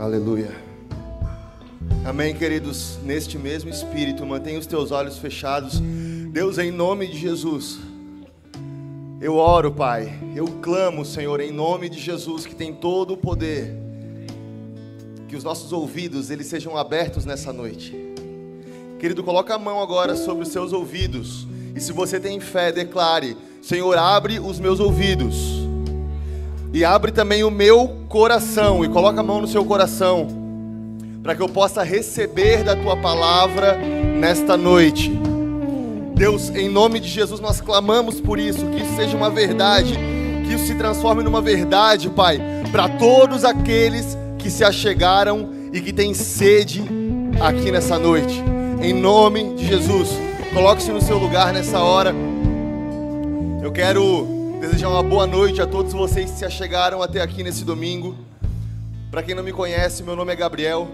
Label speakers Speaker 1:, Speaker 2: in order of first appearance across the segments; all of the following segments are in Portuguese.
Speaker 1: Aleluia. Amém, queridos. Neste mesmo espírito, mantenha os teus olhos fechados. Deus, em nome de Jesus, eu oro, Pai. Eu clamo, Senhor, em nome de Jesus, que tem todo o poder. Que os nossos ouvidos, eles sejam abertos nessa noite. Querido, coloca a mão agora sobre os seus ouvidos. E se você tem fé, declare: Senhor, abre os meus ouvidos. E abre também o meu coração. E coloca a mão no seu coração, para que eu possa receber da tua palavra nesta noite. Deus, em nome de Jesus, nós clamamos por isso. Que isso seja uma verdade. Que isso se transforme numa verdade, Pai, para todos aqueles que se achegaram e que têm sede aqui nessa noite. Em nome de Jesus, coloque-se no seu lugar nessa hora. Eu quero desejar uma boa noite a todos vocês que se achegaram até aqui nesse domingo. Para quem não me conhece, meu nome é Gabriel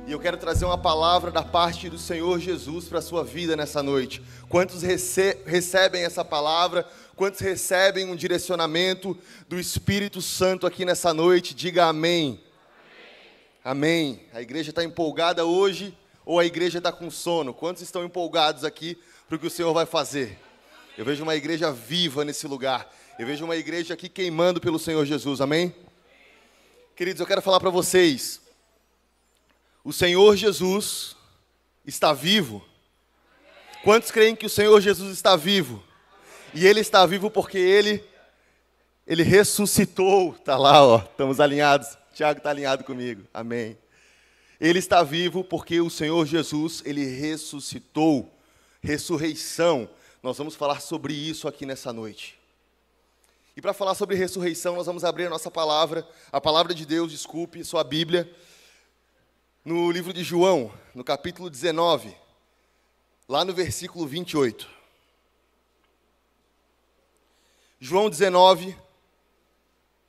Speaker 1: e eu quero trazer uma palavra da parte do Senhor Jesus para a sua vida nessa noite. Quantos recebem essa palavra? Quantos recebem um direcionamento do Espírito Santo aqui nessa noite? Diga amém. Amém. A igreja está empolgada hoje ou a igreja está com sono? Quantos estão empolgados aqui para o que o Senhor vai fazer? Eu vejo uma igreja viva nesse lugar. Eu vejo uma igreja aqui queimando pelo Senhor Jesus, amém? Queridos, eu quero falar para vocês. O Senhor Jesus está vivo. Quantos creem que o Senhor Jesus está vivo? E Ele está vivo porque Ele ressuscitou. Está lá, ó, estamos alinhados. Tiago está alinhado comigo, amém. Ele está vivo porque o Senhor Jesus, Ele ressuscitou. Ressurreição. Nós vamos falar sobre isso aqui nessa noite. E para falar sobre ressurreição, nós vamos abrir a nossa palavra, a palavra de Deus, desculpe, sua Bíblia, no livro de João, no capítulo 19, lá no versículo 28. João 19,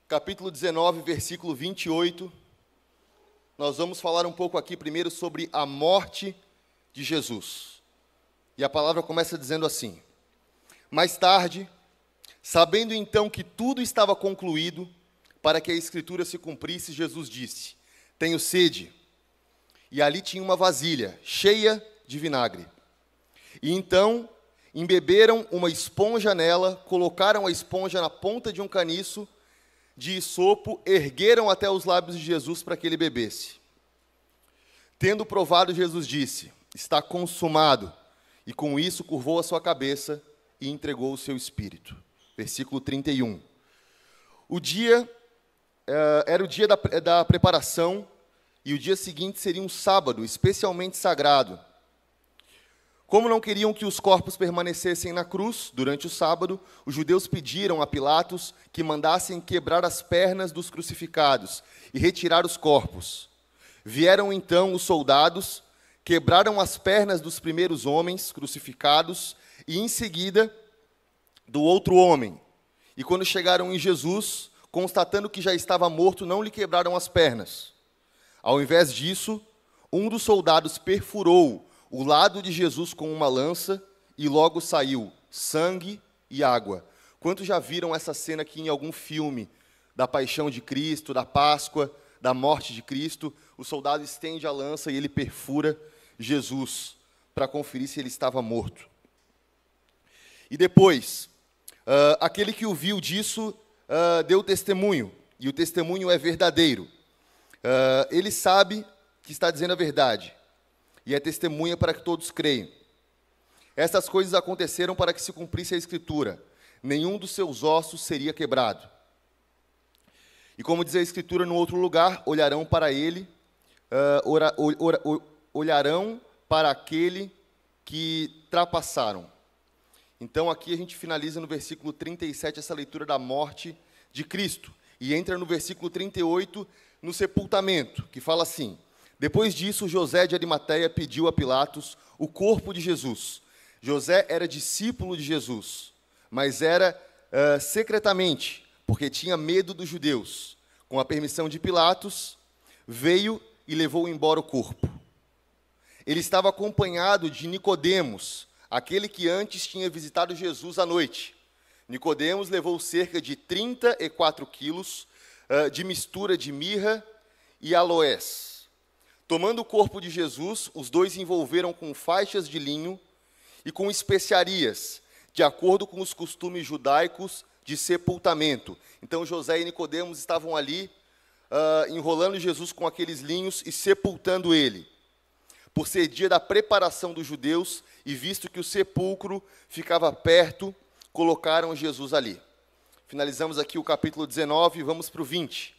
Speaker 1: capítulo 19, versículo 28. Nós vamos falar um pouco aqui primeiro sobre a morte de Jesus. E a palavra começa dizendo assim: mais tarde, sabendo então que tudo estava concluído, para que a Escritura se cumprisse, Jesus disse: tenho sede. E ali tinha uma vasilha, cheia de vinagre. E então, embeberam uma esponja nela, colocaram a esponja na ponta de um caniço de isopo, ergueram até os lábios de Jesus para que ele bebesse. Tendo provado, Jesus disse: está consumado. E com isso curvou a sua cabeça e entregou o seu espírito. Versículo 31. O dia era o dia da preparação, e o dia seguinte seria um sábado, especialmente sagrado. Como não queriam que os corpos permanecessem na cruz durante o sábado, os judeus pediram a Pilatos que mandassem quebrar as pernas dos crucificados e retirar os corpos. Vieram então os soldados, quebraram as pernas dos primeiros homens crucificados e, em seguida, do outro homem. E quando chegaram em Jesus, constatando que já estava morto, não lhe quebraram as pernas. Ao invés disso, um dos soldados perfurou o lado de Jesus com uma lança e logo saiu sangue e água. Quantos já viram essa cena aqui em algum filme da paixão de Cristo, da Páscoa, da morte de Cristo? O soldado estende a lança e ele perfura Jesus para conferir se ele estava morto. E depois, aquele que o viu disso deu testemunho, e o testemunho é verdadeiro. Ele sabe que está dizendo a verdade, e é testemunha para que todos creiam. Essas coisas aconteceram para que se cumprisse a Escritura: nenhum dos seus ossos seria quebrado. E como diz a Escritura no outro lugar, olharão para ele, olharão para aquele que trapassaram. Então aqui a gente finaliza no versículo 37 essa leitura da morte de Cristo. E entra no versículo 38, no sepultamento, que fala assim: depois disso, José de Arimateia pediu a Pilatos o corpo de Jesus. José era discípulo de Jesus, mas era secretamente, porque tinha medo dos judeus. Com a permissão de Pilatos, veio e levou embora o corpo. Ele estava acompanhado de Nicodemos, aquele que antes tinha visitado Jesus à noite. Nicodemos levou cerca de 34 quilos de mistura de mirra e aloés. Tomando o corpo de Jesus, os dois envolveram com faixas de linho e com especiarias, de acordo com os costumes judaicos de sepultamento. Então José e Nicodemos estavam ali enrolando Jesus com aqueles linhos e sepultando ele. Por ser dia da preparação dos judeus e visto que o sepulcro ficava perto, colocaram Jesus ali. Finalizamos aqui o capítulo 19 e vamos para o 20.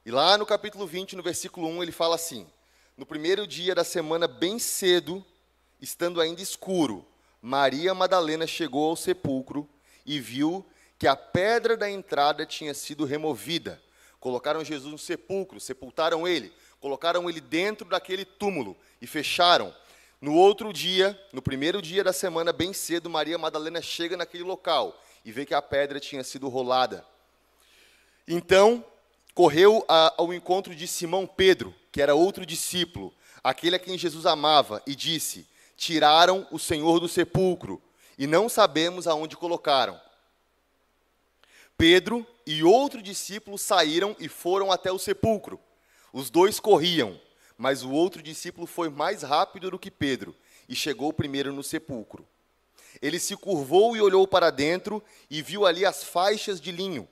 Speaker 1: E lá no capítulo 20, no versículo 1, ele fala assim: no primeiro dia da semana, bem cedo, estando ainda escuro, Maria Madalena chegou ao sepulcro e viu que a pedra da entrada tinha sido removida. Colocaram Jesus no sepulcro, sepultaram ele, colocaram ele dentro daquele túmulo e fecharam. No outro dia, no primeiro dia da semana, bem cedo, Maria Madalena chega naquele local e vê que a pedra tinha sido rolada. Então, correu ao encontro de Simão Pedro, que era outro discípulo, aquele a quem Jesus amava, e disse: tiraram o Senhor do sepulcro, e não sabemos aonde colocaram. Pedro e outro discípulo saíram e foram até o sepulcro. Os dois corriam, mas o outro discípulo foi mais rápido do que Pedro, e chegou primeiro no sepulcro. Ele se curvou e olhou para dentro, e viu ali as faixas de linho,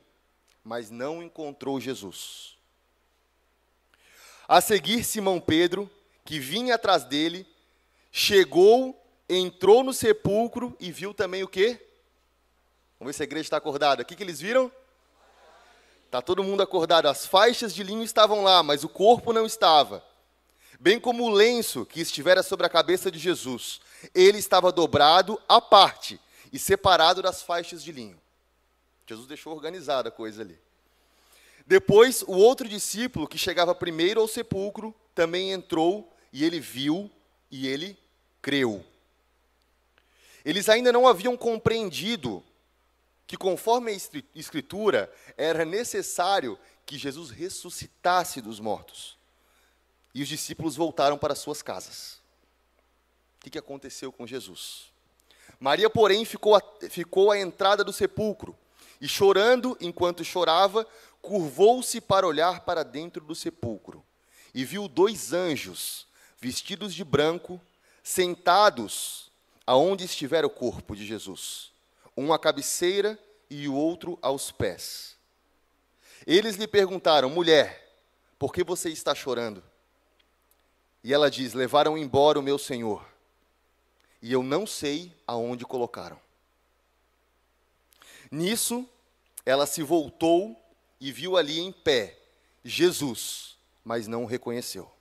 Speaker 1: mas não encontrou Jesus. A seguir, Simão Pedro, que vinha atrás dele, chegou, entrou no sepulcro e viu também o quê? Vamos ver se a igreja está acordada. O que eles viram? Está todo mundo acordado. As faixas de linho estavam lá, mas o corpo não estava. Bem como o lenço que estivera sobre a cabeça de Jesus. Ele estava dobrado à parte e separado das faixas de linho. Jesus deixou organizada a coisa ali. Depois, o outro discípulo, que chegava primeiro ao sepulcro, também entrou, e ele viu, e ele creu. Eles ainda não haviam compreendido que, conforme a Escritura, era necessário que Jesus ressuscitasse dos mortos. E os discípulos voltaram para suas casas. O que aconteceu com Jesus? Maria, porém, ficou à entrada do sepulcro, e chorando enquanto chorava, curvou-se para olhar para dentro do sepulcro, e viu dois anjos, vestidos de branco, sentados aonde estivera o corpo de Jesus, um à cabeceira e o outro aos pés. Eles lhe perguntaram: mulher, por que você está chorando? E ela diz: levaram embora o meu Senhor, e eu não sei aonde colocaram. Nisso, ela se voltou e viu ali em pé Jesus, mas não o reconheceu.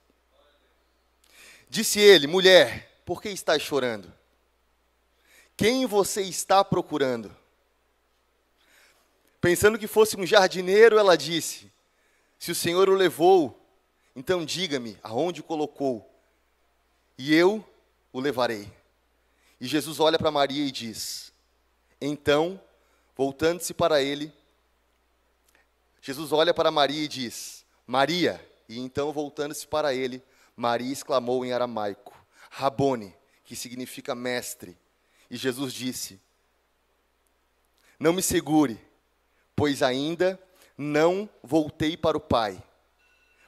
Speaker 1: Disse ele: mulher, por que estás chorando? Quem você está procurando? Pensando que fosse um jardineiro, ela disse: se o Senhor o levou, então diga-me aonde o colocou, e eu o levarei. E Jesus olha para Maria e diz, então, voltando-se para ele, Jesus olha para Maria e diz: Maria. E então, voltando-se para ele, Maria exclamou em aramaico: Rabone, que significa mestre. E Jesus disse: não me segure, pois ainda não voltei para o Pai.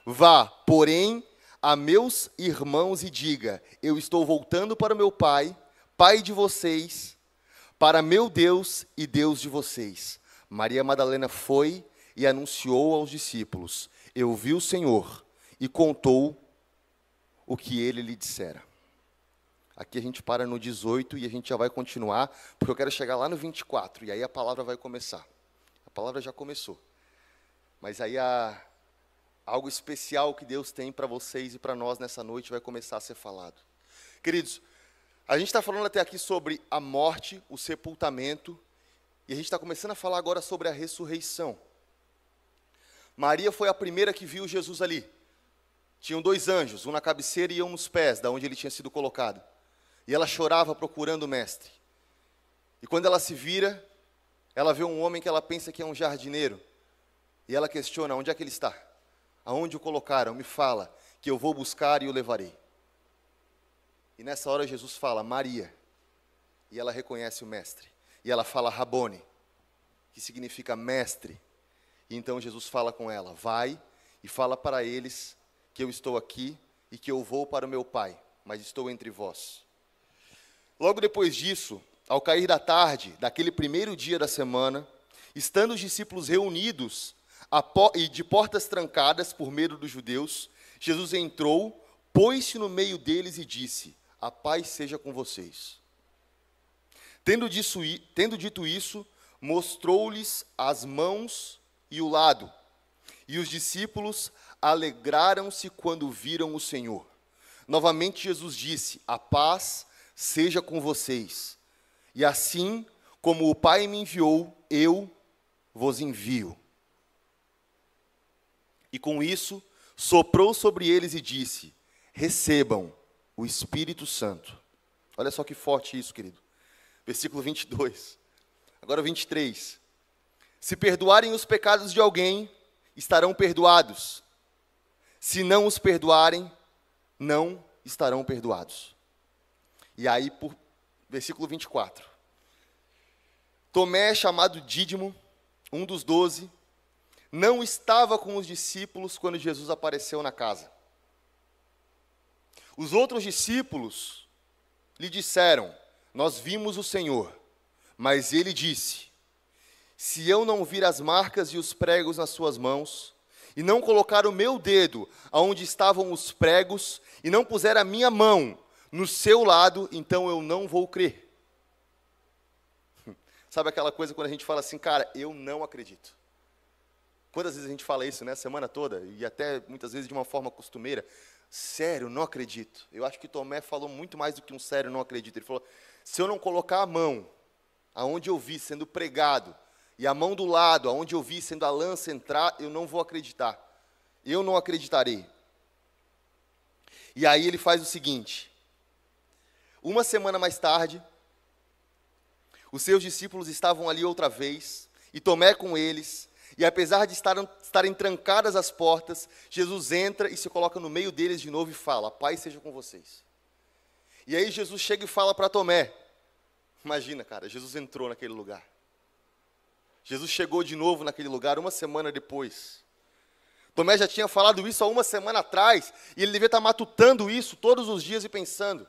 Speaker 1: Vá, porém, a meus irmãos e diga: eu estou voltando para o meu Pai, Pai de vocês, para meu Deus e Deus de vocês. Maria Madalena foi e anunciou aos discípulos: eu vi o Senhor, e contou o que ele lhe dissera. Aqui a gente para no 18 e a gente já vai continuar, porque eu quero chegar lá no 24, e aí a palavra vai começar. A palavra já começou. Mas aí algo especial que Deus tem para vocês e para nós nessa noite vai começar a ser falado. Queridos, a gente está falando até aqui sobre a morte, o sepultamento, e a gente está começando a falar agora sobre a ressurreição. Maria foi a primeira que viu Jesus ali. Tinham dois anjos, um na cabeceira e um nos pés, da onde ele tinha sido colocado. E ela chorava procurando o mestre. E quando ela se vira, ela vê um homem que ela pensa que é um jardineiro. E ela questiona: onde é que ele está? Aonde o colocaram? Me fala, que eu vou buscar e o levarei. E nessa hora Jesus fala: Maria. E ela reconhece o mestre. E ela fala: Rabone, que significa mestre. E então Jesus fala com ela: vai e fala para eles que eu estou aqui e que eu vou para o meu Pai, mas estou entre vós. Logo depois disso, ao cair da tarde, daquele primeiro dia da semana, estando os discípulos reunidos e de portas trancadas por medo dos judeus, Jesus entrou, pôs-se no meio deles e disse: a paz seja com vocês. Tendo dito isso, mostrou-lhes as mãos e o lado. E os discípulos alegraram-se quando viram o Senhor. Novamente Jesus disse: a paz seja com vocês. E assim como o Pai me enviou, eu vos envio. E com isso, soprou sobre eles e disse: recebam o Espírito Santo. Olha só que forte isso, querido. Versículo 22. Agora 23. Se perdoarem os pecados de alguém, estarão perdoados. Se não os perdoarem, não estarão perdoados. E aí, versículo 24. Tomé, chamado Dídimo, um dos 12, não estava com os discípulos quando Jesus apareceu na casa. Os outros discípulos lhe disseram: nós vimos o Senhor. Mas ele disse: se eu não vir as marcas e os pregos nas suas mãos, e não colocar o meu dedo aonde estavam os pregos, e não puser a minha mão no seu lado, então eu não vou crer. Sabe aquela coisa quando a gente fala assim: cara, eu não acredito. Quantas vezes a gente fala isso, né, a semana toda, e até muitas vezes de uma forma costumeira? Sério, não acredito. Eu acho que Tomé falou muito mais do que um sério não acredito. Ele falou: se eu não colocar a mão aonde eu vi sendo pregado, e a mão do lado aonde eu vi sendo a lança entrar, eu não vou acreditar. Eu não acreditarei. E aí ele faz o seguinte: uma semana mais tarde, os seus discípulos estavam ali outra vez, e Tomé com eles, e apesar de estarem trancadas as portas, Jesus entra e se coloca no meio deles de novo e fala: a paz seja com vocês. E aí Jesus chega e fala para Tomé. Imagina, cara, Jesus entrou naquele lugar. Jesus chegou de novo naquele lugar uma semana depois. Tomé já tinha falado isso há uma semana atrás, e ele devia estar matutando isso todos os dias e pensando: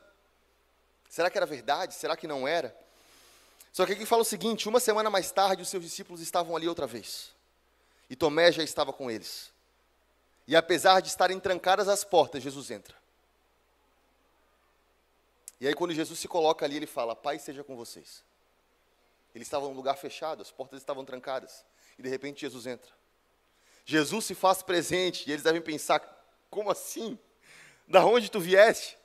Speaker 1: será que era verdade? Será que não era? Só que aqui fala o seguinte: uma semana mais tarde, os seus discípulos estavam ali outra vez. E Tomé já estava com eles. E apesar de estarem trancadas as portas, Jesus entra. E aí quando Jesus se coloca ali, ele fala: paz seja com vocês. Eles estavam num lugar fechado, as portas estavam trancadas. E de repente Jesus entra. Jesus se faz presente, e eles devem pensar: como assim? Da onde tu vieste?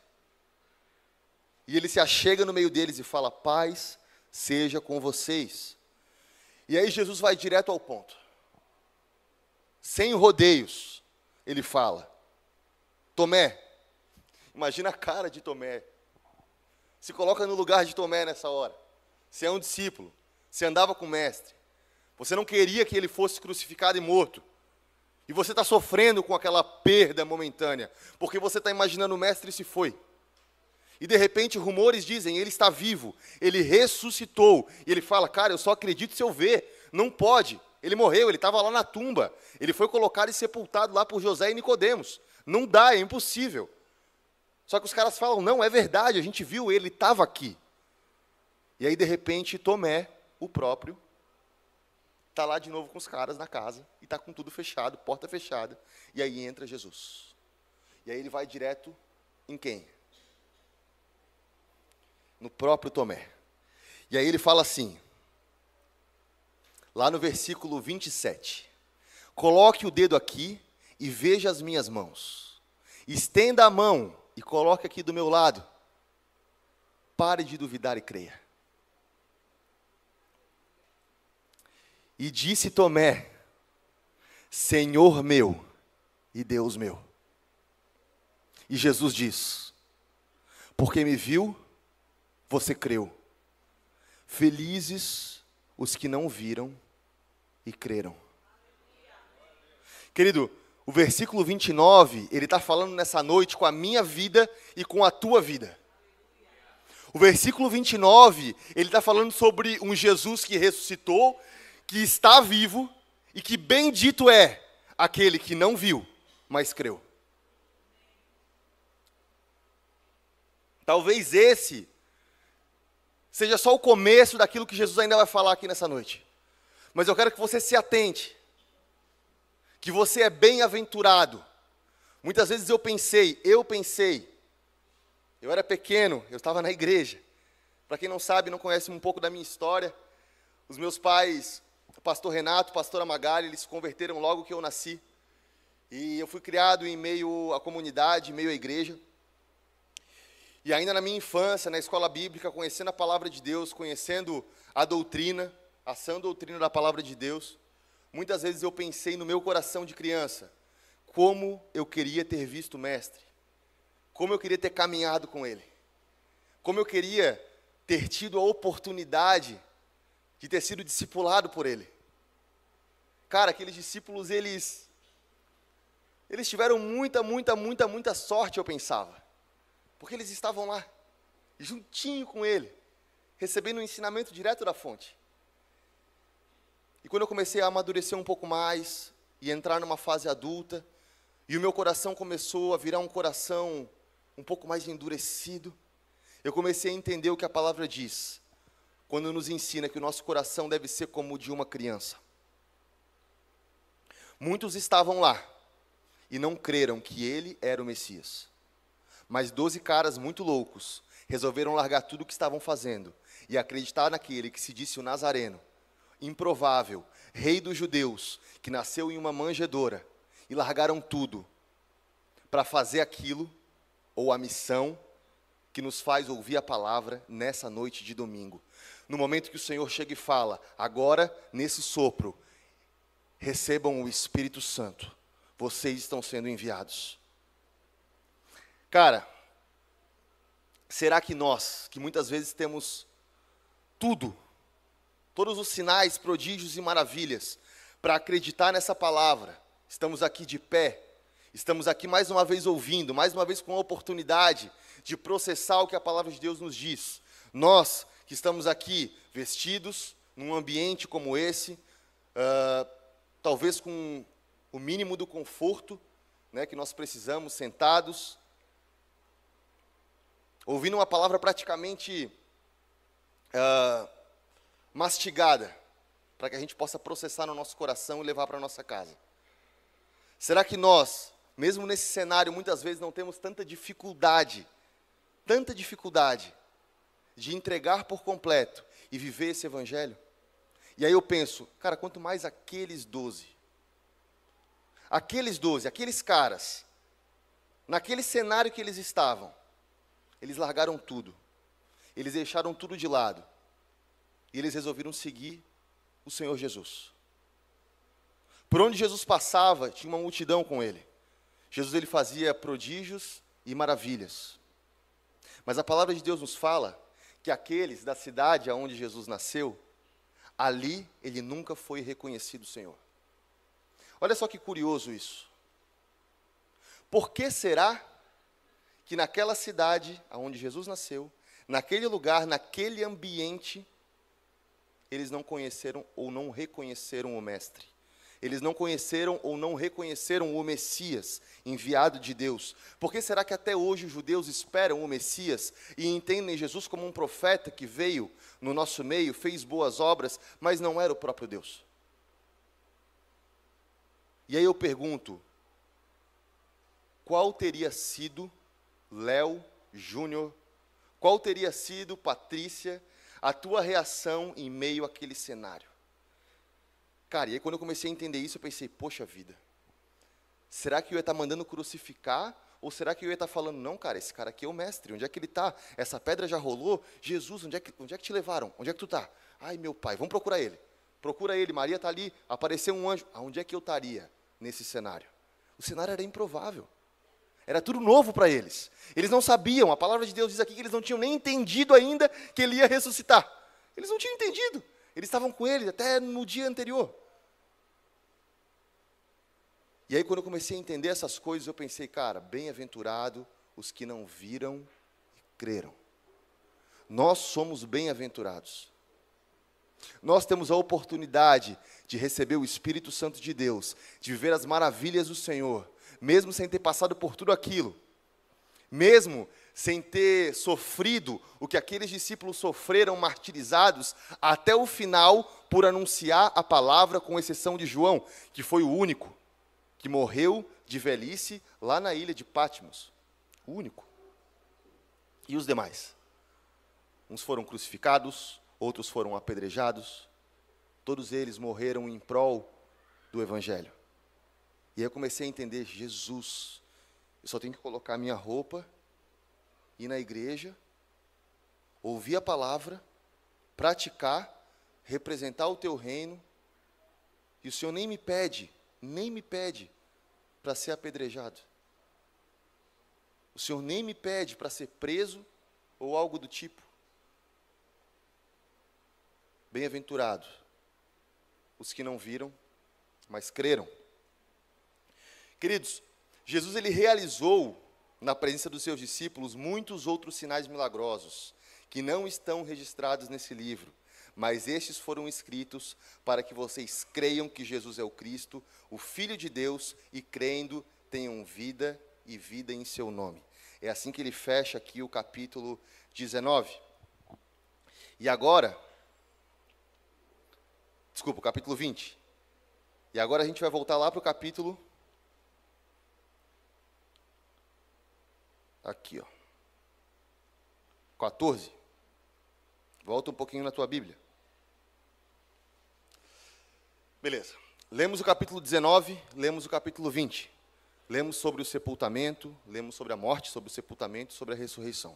Speaker 1: E ele se achega no meio deles e fala: paz seja com vocês. E aí Jesus vai direto ao ponto. Sem rodeios, ele fala: Tomé, imagina a cara de Tomé. Se coloca no lugar de Tomé nessa hora. Você é um discípulo, você andava com o mestre. Você não queria que ele fosse crucificado e morto. E você está sofrendo com aquela perda momentânea, porque você está imaginando o mestre se foi. E de repente rumores dizem: ele está vivo, ele ressuscitou. E ele fala: cara, eu só acredito se eu ver. Não pode. Ele morreu, ele estava lá na tumba. Ele foi colocado e sepultado lá por José e Nicodemos. Não dá, é impossível. Só que os caras falam: não, é verdade, a gente viu ele, estava aqui. E aí, de repente, Tomé, o próprio, está lá de novo com os caras na casa, e está com tudo fechado, porta fechada. E aí entra Jesus. E aí ele vai direto em quem? No próprio Tomé. E aí ele fala assim, lá no versículo 27. Coloque o dedo aqui e veja as minhas mãos. Estenda a mão e coloque aqui do meu lado. Pare de duvidar e creia. E disse Tomé: Senhor meu e Deus meu. E Jesus diz: porque me viu, você creu. Felizes os que não viram e creram. Querido, o versículo 29, ele está falando nessa noite com a minha vida e com a tua vida. O versículo 29, ele está falando sobre um Jesus que ressuscitou, que está vivo, e que bendito é aquele que não viu, mas creu. Talvez esse seja só o começo daquilo que Jesus ainda vai falar aqui nessa noite. Mas eu quero que você se atente, que você é bem-aventurado. Muitas vezes eu pensei, eu era pequeno, eu estava na igreja. Para quem não sabe, não conhece um pouco da minha história, os meus pais, o pastor Renato, a pastora Magali, eles se converteram logo que eu nasci. E eu fui criado em meio à comunidade, em meio à igreja. E ainda na minha infância, na escola bíblica, conhecendo a palavra de Deus, conhecendo a doutrina, a sã doutrina da palavra de Deus, muitas vezes eu pensei no meu coração de criança, como eu queria ter visto o Mestre, como eu queria ter caminhado com Ele, como eu queria ter tido a oportunidade de ter sido discipulado por Ele. Cara, aqueles discípulos, eles tiveram muita sorte, eu pensava. Porque eles estavam lá, juntinho com Ele, recebendo um ensinamento direto da fonte. E quando eu comecei a amadurecer um pouco mais, e entrar numa fase adulta, e o meu coração começou a virar um coração um pouco mais endurecido, eu comecei a entender o que a palavra diz, quando nos ensina que o nosso coração deve ser como o de uma criança. Muitos estavam lá, e não creram que Ele era o Messias. Mas 12 caras muito loucos resolveram largar tudo o que estavam fazendo e acreditar naquele que se disse o Nazareno, improvável, rei dos judeus, que nasceu em uma manjedoura, e largaram tudo para fazer aquilo, ou a missão, que nos faz ouvir a palavra nessa noite de domingo. No momento que o Senhor chega e fala, agora, nesse sopro, recebam o Espírito Santo, vocês estão sendo enviados. Cara, será que nós, que muitas vezes temos tudo, todos os sinais, prodígios e maravilhas, para acreditar nessa palavra, estamos aqui de pé, estamos aqui mais uma vez ouvindo, mais uma vez com a oportunidade de processar o que a palavra de Deus nos diz. Nós que estamos aqui vestidos, num ambiente como esse, talvez com o mínimo do conforto, né, que nós precisamos, sentados, ouvindo uma palavra praticamente mastigada, para que a gente possa processar no nosso coração e levar para a nossa casa. Será que nós, mesmo nesse cenário, muitas vezes não temos tanta dificuldade de entregar por completo e viver esse evangelho? E aí eu penso, cara, quanto mais aqueles 12, aqueles caras, naquele cenário que eles estavam, eles largaram tudo, eles deixaram tudo de lado, e eles resolveram seguir o Senhor Jesus. Por onde Jesus passava, tinha uma multidão com Ele. Jesus, Ele fazia prodígios e maravilhas. Mas a palavra de Deus nos fala que aqueles da cidade onde Jesus nasceu, ali Ele nunca foi reconhecido Senhor. Olha só que curioso isso. Por que será que naquela cidade onde Jesus nasceu, naquele lugar, naquele ambiente, eles não conheceram ou não reconheceram o Mestre? Eles não conheceram ou não reconheceram o Messias, enviado de Deus. Por que será que até hoje os judeus esperam o Messias e entendem Jesus como um profeta que veio no nosso meio, fez boas obras, mas não era o próprio Deus? E aí eu pergunto, qual teria sido Léo, Júnior, qual teria sido, Patrícia, a tua reação em meio àquele cenário? Cara, e aí quando eu comecei a entender isso, eu pensei, poxa vida, será que eu ia estar mandando crucificar? Ou será que eu ia estar falando, não, cara, esse cara aqui é o mestre, onde é que ele está? Essa pedra já rolou? Jesus, onde é que te levaram? Onde é que tu está? Ai, meu pai, vamos procurar ele. Procura ele, Maria está ali, apareceu um anjo. Aonde é que eu estaria nesse cenário? O cenário era improvável. Era tudo novo para eles. Eles não sabiam, a palavra de Deus diz aqui que eles não tinham nem entendido ainda que ele ia ressuscitar. Eles não tinham entendido. Eles estavam com ele até no dia anterior. E aí quando eu comecei a entender essas coisas, eu pensei, cara, bem-aventurado os que não viram e creram. Nós somos bem-aventurados. Nós temos a oportunidade de receber o Espírito Santo de Deus, de viver as maravilhas do Senhor, mesmo sem ter passado por tudo aquilo, mesmo sem ter sofrido o que aqueles discípulos sofreram martirizados, até o final, por anunciar a palavra, com exceção de João, que foi o único que morreu de velhice lá na ilha de Patmos. O único. E os demais? Uns foram crucificados, outros foram apedrejados, todos eles morreram em prol do Evangelho. E aí eu comecei a entender, Jesus, eu só tenho que colocar a minha roupa, ir na igreja, ouvir a palavra, praticar, representar o teu reino, e o Senhor nem me pede para ser apedrejado. O Senhor nem me pede para ser preso ou algo do tipo. Bem-aventurados os que não viram, mas creram. Queridos, Jesus ele realizou na presença dos seus discípulos muitos outros sinais milagrosos que não estão registrados nesse livro, mas estes foram escritos para que vocês creiam que Jesus é o Cristo, o Filho de Deus, e crendo tenham vida e vida em seu nome. É assim que ele fecha aqui o capítulo 19. E agora, o capítulo 20. E agora a gente vai voltar lá para o capítulo, aqui, ó, 14. Volta um pouquinho na tua Bíblia. Beleza. Lemos o capítulo 19, lemos o capítulo 20. Lemos sobre o sepultamento, lemos sobre a morte, sobre o sepultamento, sobre a ressurreição.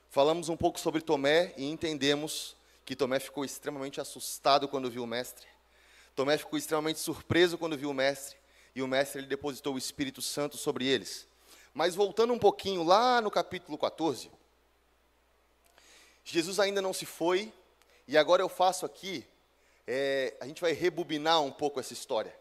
Speaker 1: Falamos um pouco sobre Tomé e entendemos que Tomé ficou extremamente assustado quando viu o Mestre. Tomé ficou extremamente surpreso quando viu o Mestre. E o Mestre ele depositou o Espírito Santo sobre eles. Mas voltando um pouquinho lá no capítulo 14, Jesus ainda não se foi, e agora eu faço aqui, a gente vai rebobinar um pouco essa história.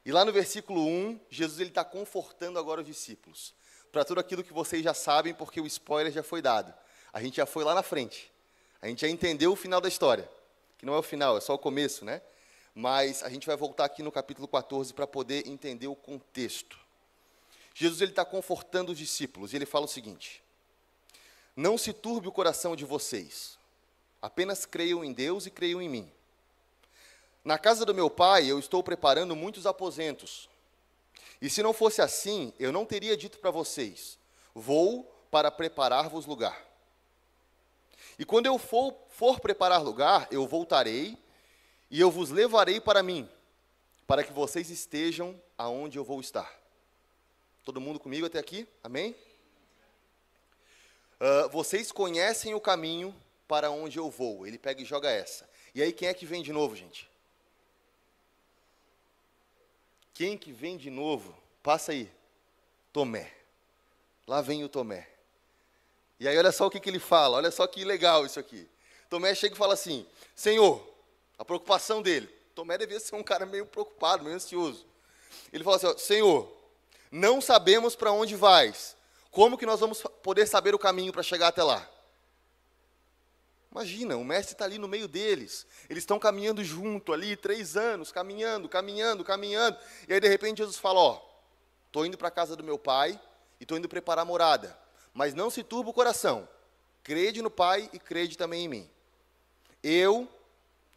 Speaker 1: E lá no versículo 1, Jesus está confortando agora os discípulos, para tudo aquilo que vocês já sabem, porque o spoiler já foi dado. A gente já foi lá na frente, a gente já entendeu o final da história, que não é o final, é só o começo, né? Mas a gente vai voltar aqui no capítulo 14 para poder entender o contexto. Jesus está confortando os discípulos, e ele fala o seguinte: não se turbe o coração de vocês, apenas creiam em Deus e creiam em mim. Na casa do meu pai eu estou preparando muitos aposentos, e se não fosse assim, eu não teria dito para vocês, vou para preparar-vos lugar. E quando eu for preparar lugar, eu voltarei, e eu vos levarei para mim, para que vocês estejam aonde eu vou estar. Todo mundo comigo até aqui? Amém? Vocês conhecem o caminho para onde eu vou. Ele pega e joga essa. E aí quem é que vem de novo, gente? Quem que vem de novo? Passa aí. Tomé. Lá vem o Tomé. E aí olha só o que ele fala. Olha só que legal isso aqui. Tomé chega e fala assim: Senhor, a preocupação dele. Tomé devia ser um cara meio preocupado, meio ansioso. Ele fala assim: ó, Senhor, não sabemos para onde vais. Como que nós vamos poder saber o caminho para chegar até lá? Imagina, o mestre está ali no meio deles. Eles estão caminhando junto ali, 3 anos, caminhando. E aí, de repente, Jesus fala, ó, estou indo para a casa do meu pai e estou indo preparar a morada. Mas não se turba o coração. Crede no Pai e crede também em mim. Eu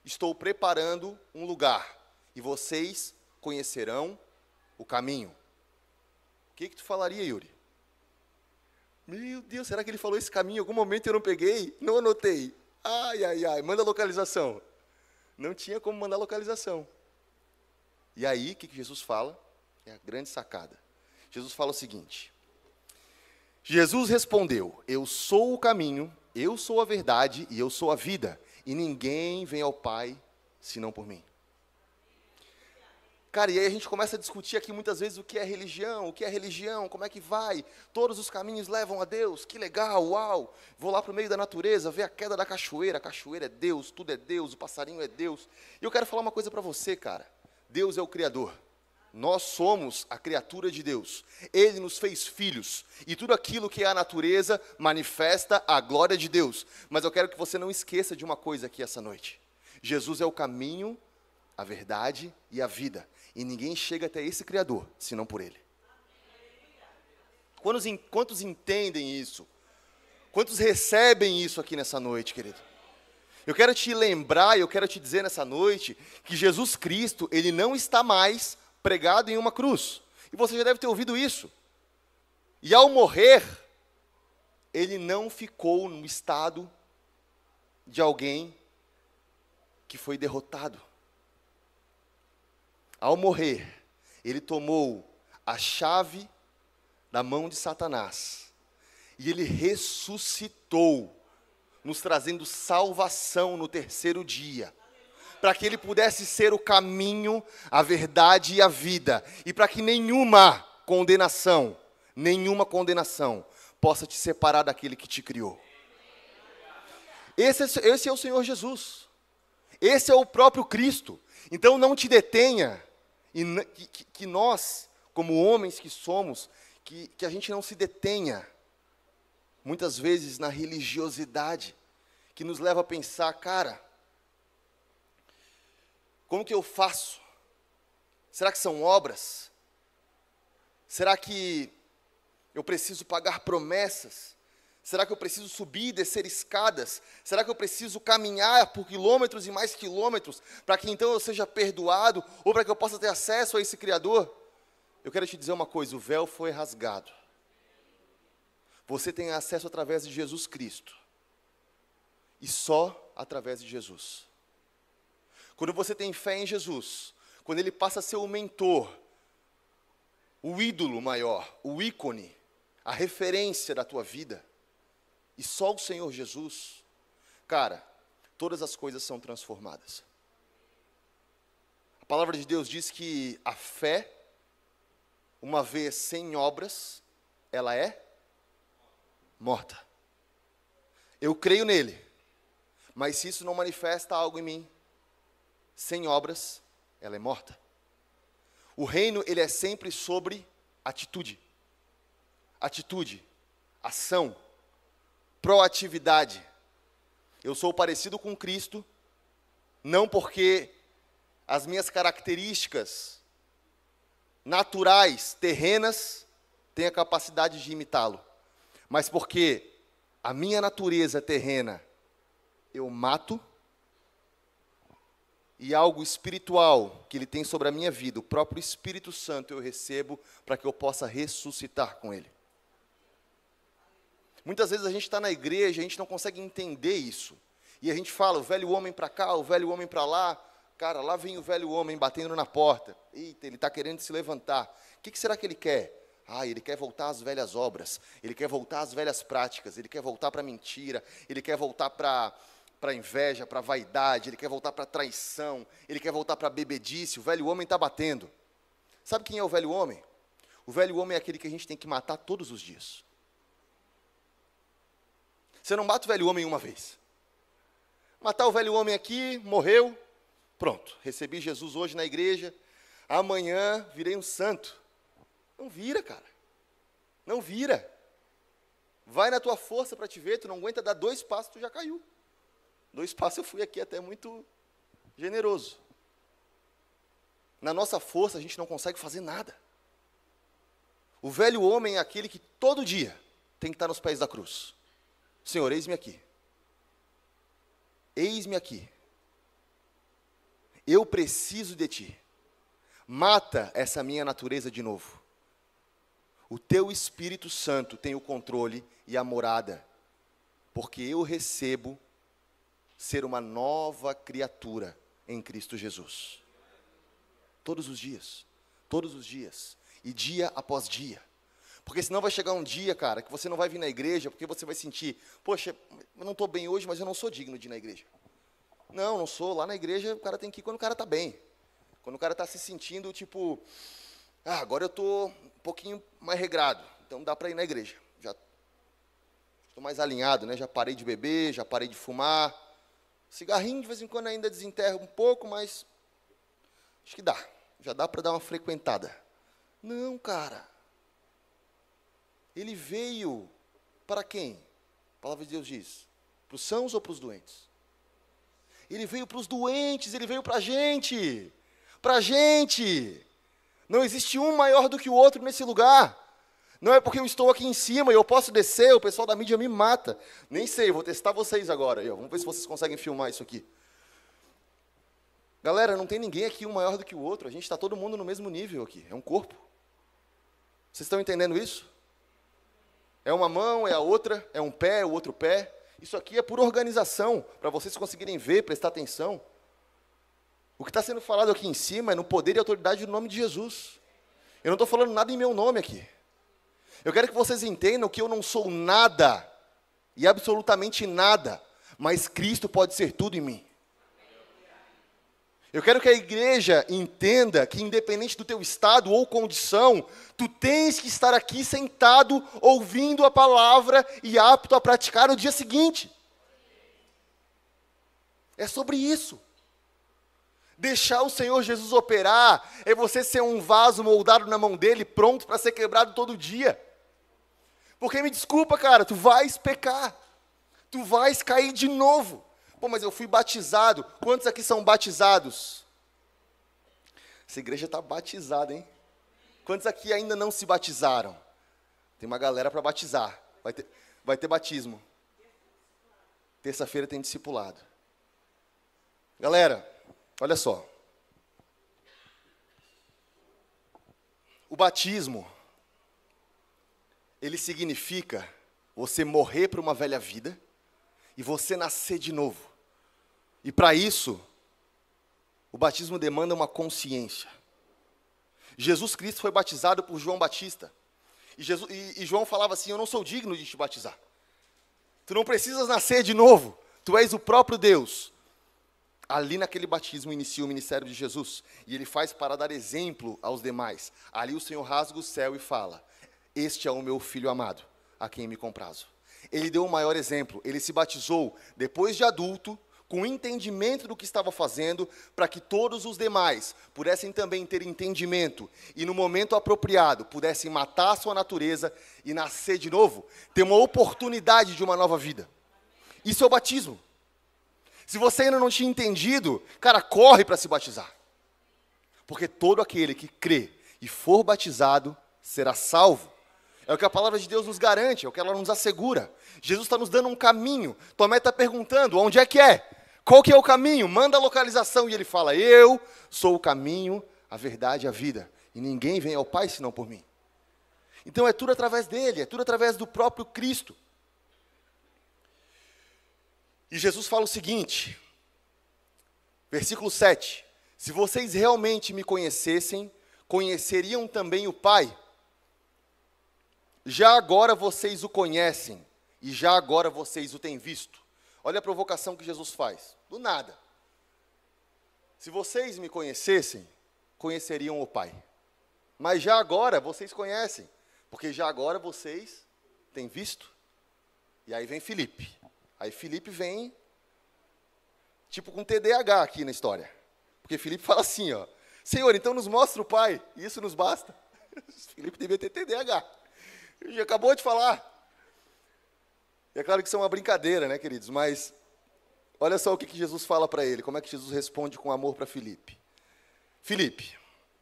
Speaker 1: estou preparando um lugar e vocês conhecerão o caminho. O que tu falaria, Yuri? Meu Deus, será que ele falou esse caminho em algum momento e eu não peguei? Não anotei. Ai, manda a localização. Não tinha como mandar a localização. E aí, o que Jesus fala? É a grande sacada. Jesus fala o seguinte: Jesus respondeu, eu sou o caminho, eu sou a verdade e eu sou a vida, e ninguém vem ao Pai senão por mim. Cara, e aí a gente começa a discutir aqui muitas vezes o que é religião, como é que vai, todos os caminhos levam a Deus, que legal, uau, vou lá para o meio da natureza, ver a queda da cachoeira, a cachoeira é Deus, tudo é Deus, o passarinho é Deus. E eu quero falar uma coisa para você, cara, Deus é o Criador, nós somos a criatura de Deus, Ele nos fez filhos, e tudo aquilo que é a natureza manifesta a glória de Deus. Mas eu quero que você não esqueça de uma coisa aqui essa noite: Jesus é o caminho, a verdade e a vida. E ninguém chega até esse Criador, senão por Ele. Quantos entendem isso? Quantos recebem isso aqui nessa noite, querido? Eu quero te lembrar, eu quero te dizer nessa noite, que Jesus Cristo, Ele não está mais pregado em uma cruz. E você já deve ter ouvido isso. E ao morrer, Ele não ficou no estado de alguém que foi derrotado. Ao morrer, Ele tomou a chave da mão de Satanás e Ele ressuscitou, nos trazendo salvação no terceiro dia, para que Ele pudesse ser o caminho, a verdade e a vida, e para que nenhuma condenação possa te separar daquele que te criou. Esse é o Senhor Jesus. Esse é o próprio Cristo. Então não te detenha, e que nós, como homens que somos, que a gente não se detenha, muitas vezes na religiosidade, que nos leva a pensar, cara, como que eu faço? Será que são obras? Será que eu preciso pagar promessas? Será que eu preciso subir e descer escadas? Será que eu preciso caminhar por quilômetros e mais quilômetros, para que então eu seja perdoado, ou para que eu possa ter acesso a esse Criador? Eu quero te dizer uma coisa, o véu foi rasgado. Você tem acesso através de Jesus Cristo. E só através de Jesus. Quando você tem fé em Jesus, quando Ele passa a ser o mentor, o ídolo maior, o ícone, a referência da tua vida, e só o Senhor Jesus, cara, todas as coisas são transformadas. A palavra de Deus diz que a fé, uma vez sem obras, ela é morta. Eu creio nele, mas se isso não manifesta algo em mim, sem obras, ela é morta. O reino, ele é sempre sobre atitude. Atitude, ação, proatividade. Eu sou parecido com Cristo, não porque as minhas características naturais, terrenas, têm a capacidade de imitá-lo, mas porque a minha natureza terrena, eu mato, e algo espiritual que Ele tem sobre a minha vida, o próprio Espírito Santo eu recebo para que eu possa ressuscitar com Ele. Muitas vezes a gente está na igreja, a gente não consegue entender isso. E a gente fala, o velho homem para cá, o velho homem para lá. Cara, lá vem o velho homem batendo na porta. Eita, ele está querendo se levantar. O que será que ele quer? Ele quer voltar às velhas obras. Ele quer voltar às velhas práticas. Ele quer voltar para a mentira. Ele quer voltar para a inveja, para a vaidade. Ele quer voltar para a traição. Ele quer voltar para a bebedice. O velho homem está batendo. Sabe quem é o velho homem? O velho homem é aquele que a gente tem que matar todos os dias. Você não mata o velho homem uma vez. Matar o velho homem aqui, morreu, pronto. Recebi Jesus hoje na igreja, amanhã virei um santo. Não vira, cara. Não vira. Vai na tua força para te ver, tu não aguenta dar 2 passos, tu já caiu. 2 passos eu fui aqui até muito generoso. Na nossa força a gente não consegue fazer nada. O velho homem é aquele que todo dia tem que estar nos pés da cruz. Senhor, eis-me aqui. Eis-me aqui. Eu preciso de Ti. Mata essa minha natureza de novo. O Teu Espírito Santo tem o controle e a morada, porque eu recebo ser uma nova criatura em Cristo Jesus. Todos os dias, e dia após dia. Porque senão vai chegar um dia, cara, que você não vai vir na igreja, porque você vai sentir, poxa, eu não estou bem hoje, mas eu não sou digno de ir na igreja. Não sou. Lá na igreja, o cara tem que ir quando o cara está bem. Quando o cara está se sentindo, tipo, agora eu estou um pouquinho mais regrado, então dá para ir na igreja. Já estou mais alinhado, né? Já parei de beber, já parei de fumar. Cigarrinho, de vez em quando, ainda desenterro um pouco, mas acho que dá. Já dá para dar uma frequentada. Não, cara. Ele veio para quem? A palavra de Deus diz, para os sãos ou para os doentes? Ele veio para os doentes, Ele veio para a gente, para a gente. Não existe um maior do que o outro nesse lugar. Não é porque eu estou aqui em cima e eu posso descer, o pessoal da mídia me mata. Nem sei, vou testar vocês agora. Vamos ver se vocês conseguem filmar isso aqui. Galera, não tem ninguém aqui um maior do que o outro. A gente está todo mundo no mesmo nível aqui. É um corpo. Vocês estão entendendo isso? É uma mão, é a outra, é um pé, é o outro pé. Isso aqui é por organização, para vocês conseguirem ver, prestar atenção. O que está sendo falado aqui em cima é no poder e autoridade do nome de Jesus. Eu não estou falando nada em meu nome aqui. Eu quero que vocês entendam que eu não sou nada, e absolutamente nada, mas Cristo pode ser tudo em mim. Eu quero que a igreja entenda que, independente do teu estado ou condição, tu tens que estar aqui sentado, ouvindo a palavra e apto a praticar no dia seguinte. É sobre isso. Deixar o Senhor Jesus operar é você ser um vaso moldado na mão dele, pronto para ser quebrado todo dia. Porque me desculpa, cara, tu vais pecar. Tu vais cair de novo. Pô, mas eu fui batizado. Quantos aqui são batizados? Essa igreja está batizada, hein? Quantos aqui ainda não se batizaram? Tem uma galera para batizar. Vai ter batismo. Terça-feira tem discipulado. Galera, olha só. O batismo, ele significa você morrer para uma velha vida e você nascer de novo. E para isso, o batismo demanda uma consciência. Jesus Cristo foi batizado por João Batista. E João falava assim, eu não sou digno de te batizar. Tu não precisas nascer de novo. Tu és o próprio Deus. Ali naquele batismo inicia o ministério de Jesus. E ele faz para dar exemplo aos demais. Ali o Senhor rasga o céu e fala, este é o meu filho amado, a quem me comprazo. Ele deu o maior exemplo. Ele se batizou depois de adulto, com entendimento do que estava fazendo, para que todos os demais pudessem também ter entendimento e no momento apropriado pudessem matar a sua natureza e nascer de novo, ter uma oportunidade de uma nova vida. Isso é o batismo. Se você ainda não tinha entendido, cara, corre para se batizar. Porque todo aquele que crê e for batizado será salvo. É o que a palavra de Deus nos garante, é o que ela nos assegura. Jesus está nos dando um caminho. Tomé está perguntando, onde é que é? Qual que é o caminho? Manda a localização. E ele fala, eu sou o caminho, a verdade e a vida. E ninguém vem ao Pai senão por mim. Então é tudo através dele, é tudo através do próprio Cristo. E Jesus fala o seguinte, versículo 7. Se vocês realmente me conhecessem, conheceriam também o Pai. Já agora vocês o conhecem, e já agora vocês o têm visto. Olha a provocação que Jesus faz, do nada. Se vocês me conhecessem, conheceriam o Pai. Mas já agora vocês conhecem, porque já agora vocês têm visto. E aí vem Filipe. Aí Filipe vem, tipo com TDAH aqui na história. Porque Filipe fala assim, ó, Senhor, então nos mostra o Pai, e isso nos basta. Filipe devia ter TDAH. Ele acabou de falar. E é claro que isso é uma brincadeira, né, queridos? Mas olha só o que Jesus fala para ele. Como é que Jesus responde com amor para Filipe. Filipe,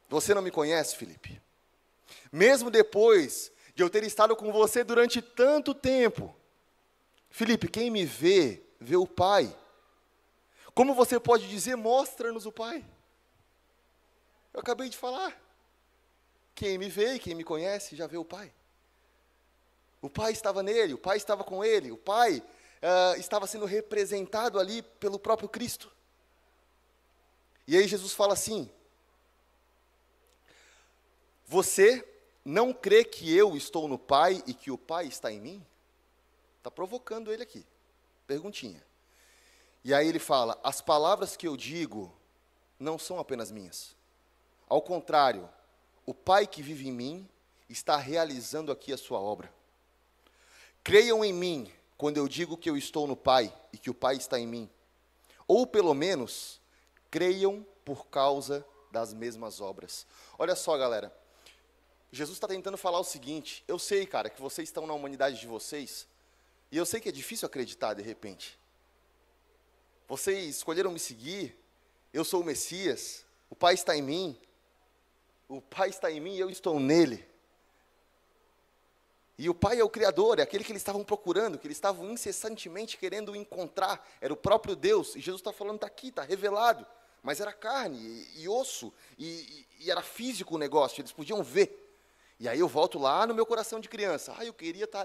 Speaker 1: você não me conhece, Filipe? Mesmo depois de eu ter estado com você durante tanto tempo. Filipe, quem me vê, vê o Pai. Como você pode dizer, mostra-nos o Pai? Eu acabei de falar. Quem me vê e quem me conhece, já vê o Pai. O Pai estava nele, o Pai estava com ele, o Pai estava sendo representado ali pelo próprio Cristo. E aí Jesus fala assim, você não crê que eu estou no Pai e que o Pai está em mim? Está provocando ele aqui, perguntinha. E aí ele fala, as palavras que eu digo não são apenas minhas. Ao contrário, o Pai que vive em mim está realizando aqui a sua obra. Creiam em mim quando eu digo que eu estou no Pai e que o Pai está em mim. Ou, pelo menos, creiam por causa das mesmas obras. Olha só, galera. Jesus está tentando falar o seguinte. Eu sei, cara, que vocês estão na humanidade de vocês. E eu sei que é difícil acreditar, de repente. Vocês escolheram me seguir. Eu sou o Messias. O Pai está em mim, o Pai está em mim e eu estou nele. E o Pai é o Criador, é aquele que eles estavam procurando, que eles estavam incessantemente querendo encontrar, era o próprio Deus, e Jesus está falando, está aqui, está revelado, mas era carne e osso, e era físico o negócio, eles podiam ver. E aí eu volto lá no meu coração de criança, eu queria estar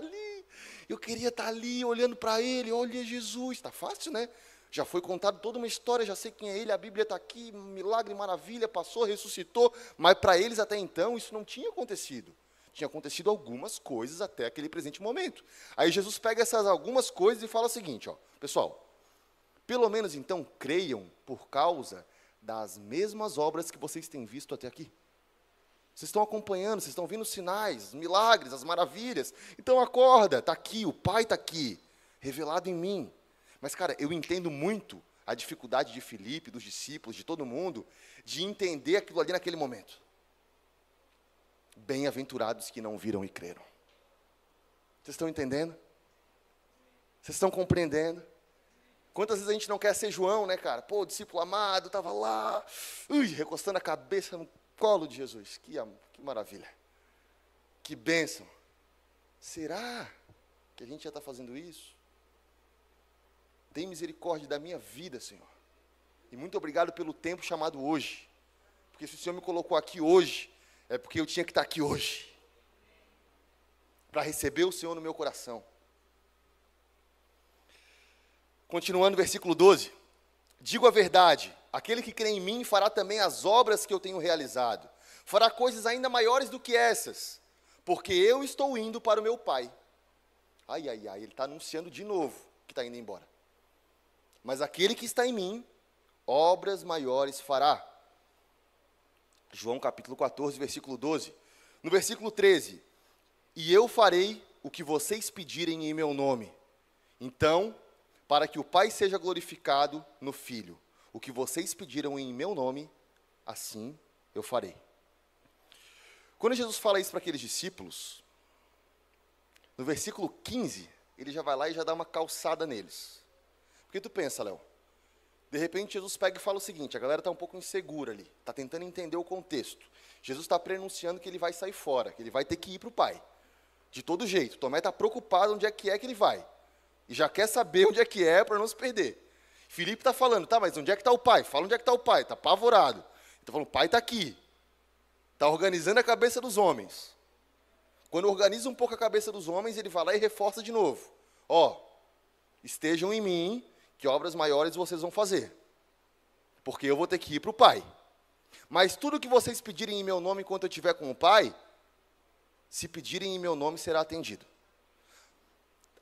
Speaker 1: ali, olhando para ele, olha Jesus, está fácil, né? Já foi contado toda uma história, já sei quem é ele, a Bíblia está aqui, milagre, maravilha, passou, ressuscitou, mas para eles até então isso não tinha acontecido. Tinha acontecido algumas coisas até aquele presente momento. Aí Jesus pega essas algumas coisas e fala o seguinte, pessoal, pelo menos então creiam por causa das mesmas obras que vocês têm visto até aqui. Vocês estão acompanhando, vocês estão vendo os sinais, os milagres, as maravilhas. Então acorda, está aqui, o Pai está aqui, revelado em mim. Mas, cara, eu entendo muito a dificuldade de Filipe, dos discípulos, de todo mundo, de entender aquilo ali naquele momento. Bem-aventurados que não viram e creram. Vocês estão entendendo? Vocês estão compreendendo? Quantas vezes a gente não quer ser João, né, cara? Pô, o discípulo amado, estava lá, recostando a cabeça no colo de Jesus. Que maravilha. Que bênção. Será que a gente já está fazendo isso? Tem misericórdia da minha vida, Senhor. E muito obrigado pelo tempo chamado hoje. Porque se o Senhor me colocou aqui hoje, é porque eu tinha que estar aqui hoje. Para receber o Senhor no meu coração. Continuando, versículo 12. Digo a verdade, aquele que crê em mim fará também as obras que eu tenho realizado. Fará coisas ainda maiores do que essas, porque eu estou indo para o meu Pai. Ele está anunciando de novo que está indo embora. Mas aquele que está em mim, obras maiores fará. João capítulo 14, versículo 12. No versículo 13, e eu farei o que vocês pedirem em meu nome. Então, para que o Pai seja glorificado no Filho. O que vocês pediram em meu nome, assim eu farei. Quando Jesus fala isso para aqueles discípulos, no versículo 15, ele já vai lá e já dá uma calçada neles. Porque tu pensa, Léo, de repente Jesus pega e fala o seguinte, a galera está um pouco insegura ali, está tentando entender o contexto. Jesus está prenunciando que ele vai sair fora, que ele vai ter que ir para o Pai. De todo jeito, Tomé está preocupado onde é que ele vai. E já quer saber onde é que é para não se perder. Filipe está falando, mas onde é que está o Pai? Fala onde é que está o Pai, está apavorado. Está falando, o Pai está aqui. Está organizando a cabeça dos homens. Quando organiza um pouco a cabeça dos homens, ele vai lá e reforça de novo. Estejam em mim, que obras maiores vocês vão fazer. Porque eu vou ter que ir para o Pai. Mas tudo que vocês pedirem em meu nome enquanto eu estiver com o Pai, se pedirem em meu nome, será atendido.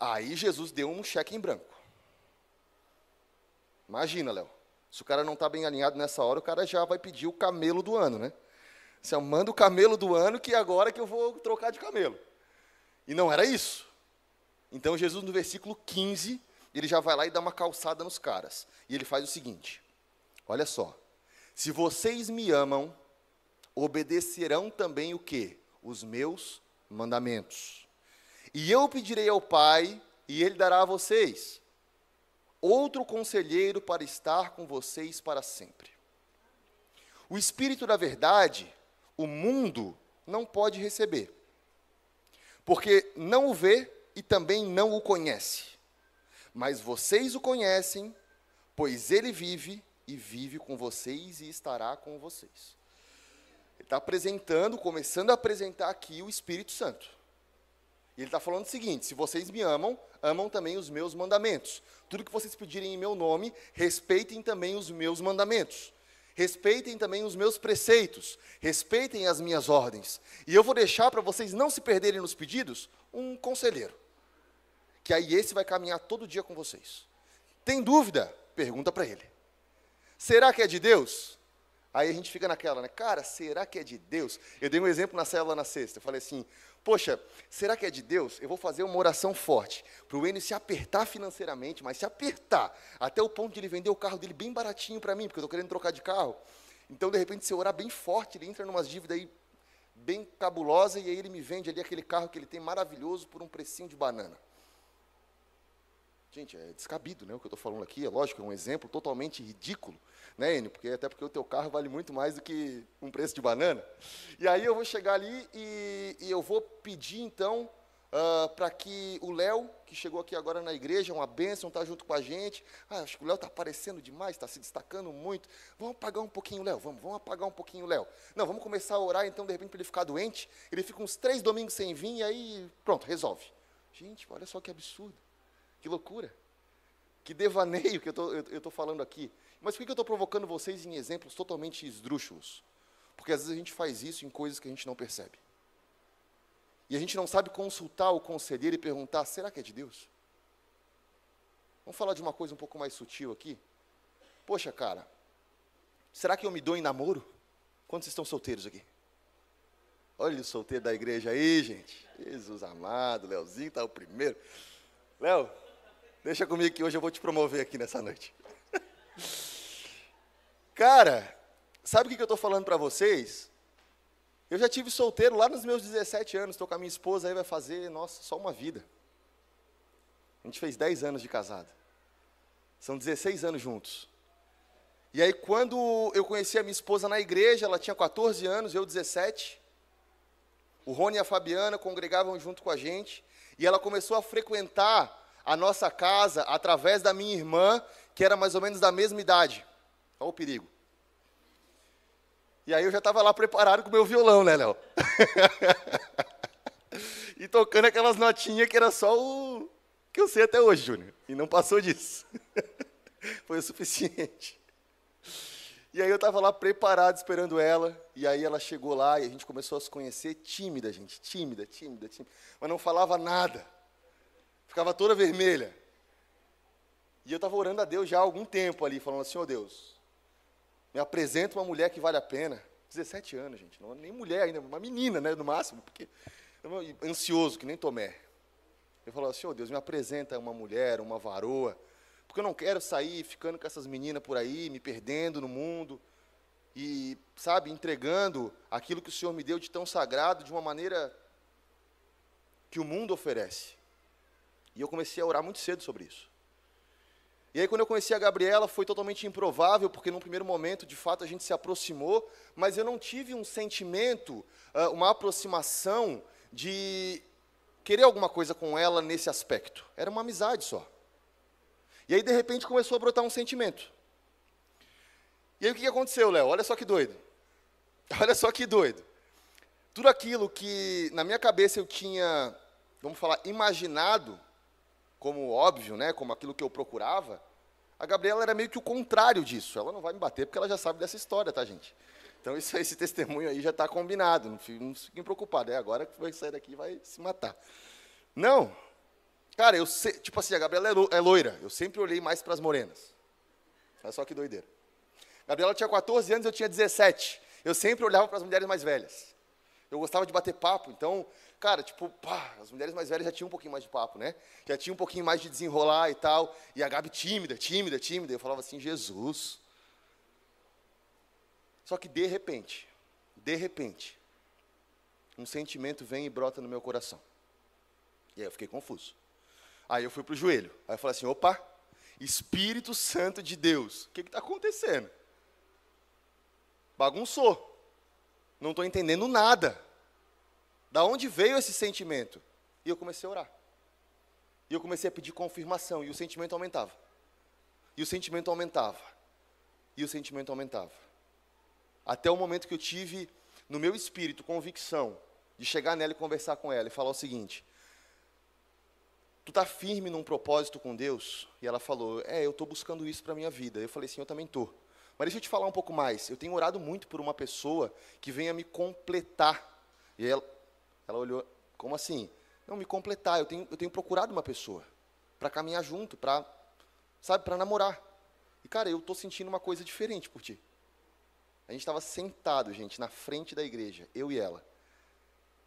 Speaker 1: Aí Jesus deu um cheque em branco. Imagina, Léo, se o cara não está bem alinhado nessa hora, o cara já vai pedir o camelo do ano, né? Você manda o camelo do ano, que agora que eu vou trocar de camelo. E não era isso. Então Jesus, no versículo 15, ele já vai lá e dá uma calçada nos caras. E ele faz o seguinte, olha só. Se vocês me amam, obedecerão também o quê? Os meus mandamentos. E eu pedirei ao Pai, e Ele dará a vocês outro conselheiro para estar com vocês para sempre. O Espírito da verdade, o mundo não pode receber, porque não o vê e também não o conhece. Mas vocês o conhecem, pois Ele vive e vive com vocês e estará com vocês. Ele está começando a apresentar aqui o Espírito Santo. E ele está falando o seguinte, se vocês me amam, amam também os meus mandamentos. Tudo que vocês pedirem em meu nome, respeitem também os meus mandamentos. Respeitem também os meus preceitos. Respeitem as minhas ordens. E eu vou deixar, para vocês não se perderem nos pedidos, um conselheiro. Que aí esse vai caminhar todo dia com vocês. Tem dúvida? Pergunta para ele. Será que é de Deus? Aí a gente fica naquela, né? Cara, será que é de Deus? Eu dei um exemplo na célula na sexta. Eu falei assim, poxa, será que é de Deus? Eu vou fazer uma oração forte para o Enio se apertar financeiramente, mas se apertar até o ponto de ele vender o carro dele bem baratinho para mim, porque eu estou querendo trocar de carro. Então, de repente, se eu orar bem forte, ele entra em umas dívidas aí bem cabulosa e aí ele me vende ali aquele carro que ele tem maravilhoso por um precinho de banana. Gente, é descabido, né? O que eu estou falando aqui, é lógico, é um exemplo totalmente ridículo, né, Enio? Até porque o teu carro vale muito mais do que um preço de banana. E aí eu vou chegar ali e eu vou pedir, então, para que o Léo, que chegou aqui agora na igreja, uma bênção, está junto com a gente. Acho que o Léo está aparecendo demais, está se destacando muito. Vamos apagar um pouquinho o Léo, vamos apagar um pouquinho o Léo. Não, vamos começar a orar, então, de repente, para ele ficar doente. Ele fica uns 3 domingos sem vir e aí, pronto, resolve. Gente, olha só que absurdo. Que loucura, que devaneio que eu estou falando aqui. Mas por que eu estou provocando vocês em exemplos totalmente esdrúxulos? Porque às vezes a gente faz isso em coisas que a gente não percebe. E a gente não sabe consultar o conselheiro e perguntar, será que é de Deus? Vamos falar de uma coisa um pouco mais sutil aqui? Poxa, cara, será que eu me dou em namoro? Quantos estão solteiros aqui? Olha o solteiro da igreja aí, gente. Jesus amado, Leozinho está o primeiro. Léo, deixa comigo que hoje eu vou te promover aqui nessa noite. Cara, sabe o que eu estou falando para vocês? Eu já tive solteiro lá nos meus 17 anos, estou com a minha esposa aí, vai fazer, nossa, só uma vida. A gente fez 10 anos de casado. São 16 anos juntos. E aí, quando eu conheci a minha esposa na igreja, ela tinha 14 anos, eu 17. O Rony e a Fabiana congregavam junto com a gente. E ela começou a frequentar a nossa casa através da minha irmã, que era mais ou menos da mesma idade. Olha o perigo. E aí eu já estava lá preparado com o meu violão, né, Léo? E tocando aquelas notinhas que era só o que eu sei até hoje, Júnior. E não passou disso. Foi o suficiente. E aí eu estava lá preparado, esperando ela. E aí ela chegou lá e a gente começou a se conhecer tímida, gente. Tímida. Mas não falava nada. Ficava toda vermelha. E eu estava orando a Deus já há algum tempo ali, falando assim, Deus, me apresenta uma mulher que vale a pena. 17 anos, gente, não, nem mulher ainda, uma menina, né, no máximo, porque ansioso, que nem Tomé. Eu falava assim, Deus, me apresenta uma mulher, uma varoa, porque eu não quero sair ficando com essas meninas por aí, me perdendo no mundo, e, sabe, entregando aquilo que o Senhor me deu de tão sagrado, de uma maneira que o mundo oferece. E eu comecei a orar muito cedo sobre isso. E aí, quando eu conheci a Gabriela, foi totalmente improvável, porque num primeiro momento, de fato, a gente se aproximou, mas eu não tive um sentimento, uma aproximação de querer alguma coisa com ela nesse aspecto. Era uma amizade só. E aí, de repente, começou a brotar um sentimento. E aí, o que aconteceu, Léo? Olha só que doido. Olha só que doido. Tudo aquilo que, na minha cabeça, eu tinha, vamos falar, imaginado, como óbvio, né, como aquilo que eu procurava, a Gabriela era meio que o contrário disso. Ela não vai me bater porque ela já sabe dessa história, tá, gente? Então, esse testemunho aí já está combinado, não fiquem preocupados. Agora que vai sair daqui e vai se matar. Não. Cara, tipo assim, a Gabriela é loira. Eu sempre olhei mais para as morenas. Olha só que doideira. A Gabriela tinha 14 anos, eu tinha 17. Eu sempre olhava para as mulheres mais velhas. Eu gostava de bater papo, então, cara, tipo, as mulheres mais velhas já tinham um pouquinho mais de papo, né? Já tinham um pouquinho mais de desenrolar e tal. E a Gabi tímida. Eu falava assim, Jesus. Só que, de repente, um sentimento vem e brota no meu coração. E aí eu fiquei confuso. Aí eu fui para o joelho. Aí eu falei assim, opa, Espírito Santo de Deus, o que está acontecendo? Bagunçou. Não estou entendendo nada. Da onde veio esse sentimento? E eu comecei a orar. E eu comecei a pedir confirmação. E o sentimento aumentava. E o sentimento aumentava. E o sentimento aumentava. Até o momento que eu tive, no meu espírito, convicção de chegar nela e conversar com ela. E falar o seguinte, tu está firme num propósito com Deus? E ela falou, eu estou buscando isso para a minha vida. Eu falei assim, eu também estou. Mas deixa eu te falar um pouco mais. Eu tenho orado muito por uma pessoa que venha me completar. E ela olhou, como assim? Não, me completar. Eu tenho procurado uma pessoa para caminhar junto, para namorar. E, cara, eu estou sentindo uma coisa diferente por ti. A gente estava sentado, gente, na frente da igreja, eu e ela.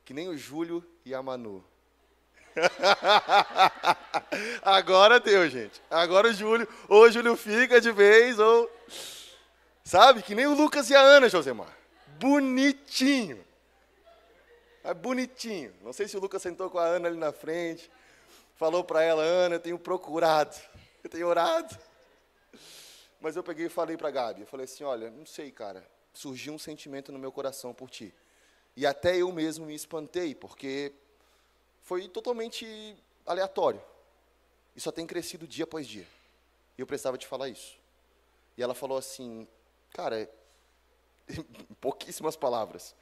Speaker 1: Que nem o Júlio e a Manu. Agora deu, gente. Agora o Júlio fica de vez, ou... Sabe? Que nem o Lucas e a Ana, Josemar. Bonitinho. É bonitinho. Não sei se o Lucas sentou com a Ana ali na frente. falou para ela: Ana, eu tenho procurado, eu tenho orado. Mas eu peguei e falei para a Gabi, eu falei assim: olha, não sei, cara, surgiu um sentimento no meu coração por ti. E até eu mesmo me espantei, porque foi totalmente aleatório. E só tem crescido dia após dia. E eu precisava te falar isso. E ela falou assim: cara, em pouquíssimas palavras,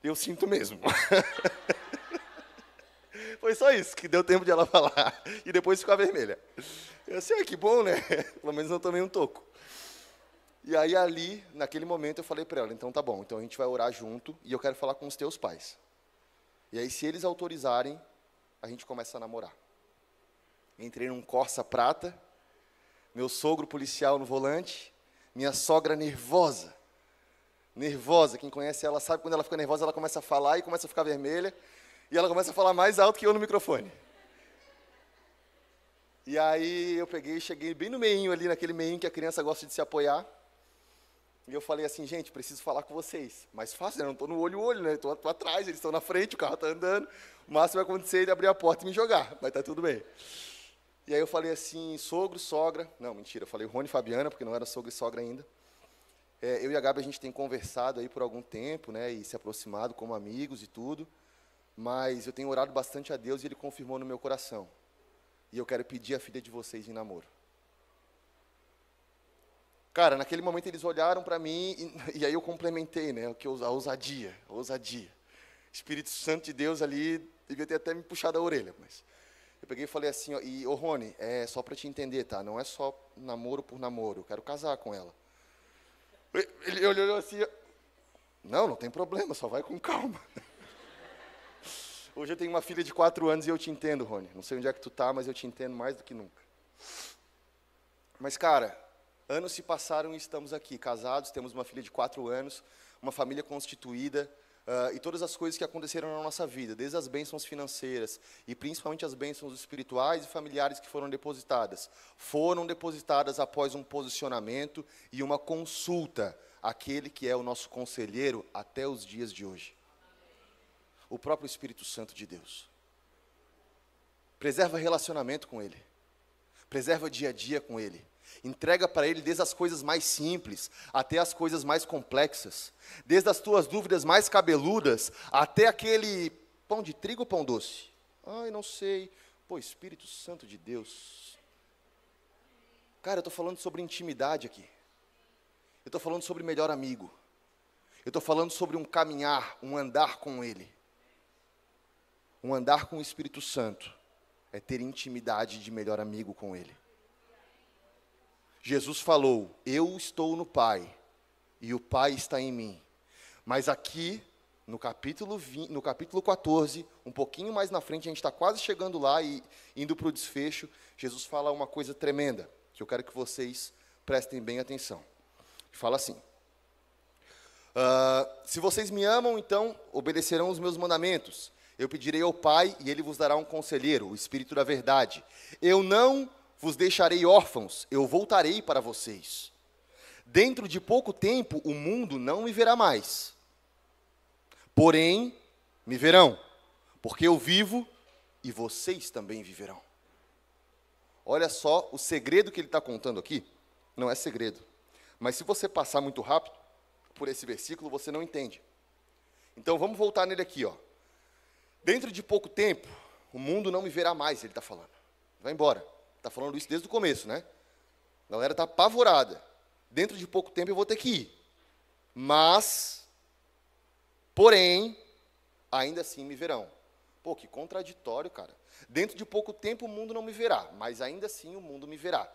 Speaker 1: eu sinto mesmo. Foi só isso que deu tempo de ela falar. E depois ficar vermelha. Eu sei, que bom, né? Pelo menos eu tomei um toco. E aí ali, naquele momento, eu falei para ela: então tá bom, então a gente vai orar junto e eu quero falar com os teus pais. E aí, se eles autorizarem, a gente começa a namorar. Entrei num Corsa prata, meu sogro policial no volante, minha sogra nervosa. Nervosa, quem conhece ela sabe, quando ela fica nervosa, ela começa a falar e começa a ficar vermelha. E ela começa a falar mais alto que eu no microfone. E aí eu peguei e cheguei bem no meinho ali, naquele meinho que a criança gosta de se apoiar. E eu falei assim: gente, preciso falar com vocês. Mas fácil, né? Eu não estou no olho a olho, né? Estou atrás, eles estão na frente, o carro está andando. O máximo vai acontecer é ele abrir a porta e me jogar, mas está tudo bem. E aí eu falei assim: sogro, sogra. Não, mentira, eu falei Rony e Fabiana, porque não era sogro e sogra ainda. Eu e a Gabi, a gente tem conversado aí por algum tempo, né? E se aproximado como amigos e tudo. Mas eu tenho orado bastante a Deus e Ele confirmou no meu coração. E eu quero pedir a filha de vocês em namoro. Cara, naquele momento eles olharam para mim e aí eu complementei, né? A ousadia. Espírito Santo de Deus ali devia ter até me puxado a orelha, mas eu peguei e falei assim: ó, Rony, é só para te entender, tá? Não é só namoro por namoro, eu quero casar com ela. Ele olhou assim: não tem problema, só vai com calma. Hoje eu tenho uma filha de 4 anos e eu te entendo, Rony. Não sei onde é que tu tá, mas eu te entendo mais do que nunca. Mas, cara, anos se passaram e estamos aqui, casados, temos uma filha de 4 anos, uma família constituída, e todas as coisas que aconteceram na nossa vida, desde as bênçãos financeiras, e principalmente as bênçãos espirituais e familiares que foram depositadas após um posicionamento e uma consulta àquele que é o nosso conselheiro até os dias de hoje. O próprio Espírito Santo de Deus. Preserva relacionamento com Ele. Preserva dia a dia com Ele. Entrega para Ele desde as coisas mais simples até as coisas mais complexas. Desde as tuas dúvidas mais cabeludas até aquele pão de trigo ou pão doce. Ai, não sei. Pô, Espírito Santo de Deus. Cara, eu estou falando sobre intimidade aqui. Eu estou falando sobre melhor amigo. Eu estou falando sobre um caminhar, um andar com Ele. Um andar com o Espírito Santo é ter intimidade de melhor amigo com Ele. Jesus falou: eu estou no Pai, e o Pai está em mim. Mas aqui, no capítulo 14, um pouquinho mais na frente, a gente está quase chegando lá e indo para o desfecho, Jesus fala uma coisa tremenda, que eu quero que vocês prestem bem atenção. Fala assim: se vocês me amam, então obedecerão os meus mandamentos. Eu pedirei ao Pai, e Ele vos dará um conselheiro, o Espírito da verdade. Eu não vos deixarei órfãos, eu voltarei para vocês. Dentro de pouco tempo, o mundo não me verá mais. Porém, me verão, porque eu vivo e vocês também viverão. Olha só o segredo que ele está contando aqui. Não é segredo. Mas se você passar muito rápido por esse versículo, você não entende. Então, vamos voltar nele aqui, ó. Dentro de pouco tempo, o mundo não me verá mais, ele está falando. Vai embora. Está falando isso desde o começo, né? A galera está apavorada. Dentro de pouco tempo eu vou ter que ir. Mas, porém, ainda assim me verão. Pô, que contraditório, cara. Dentro de pouco tempo o mundo não me verá, mas ainda assim o mundo me verá.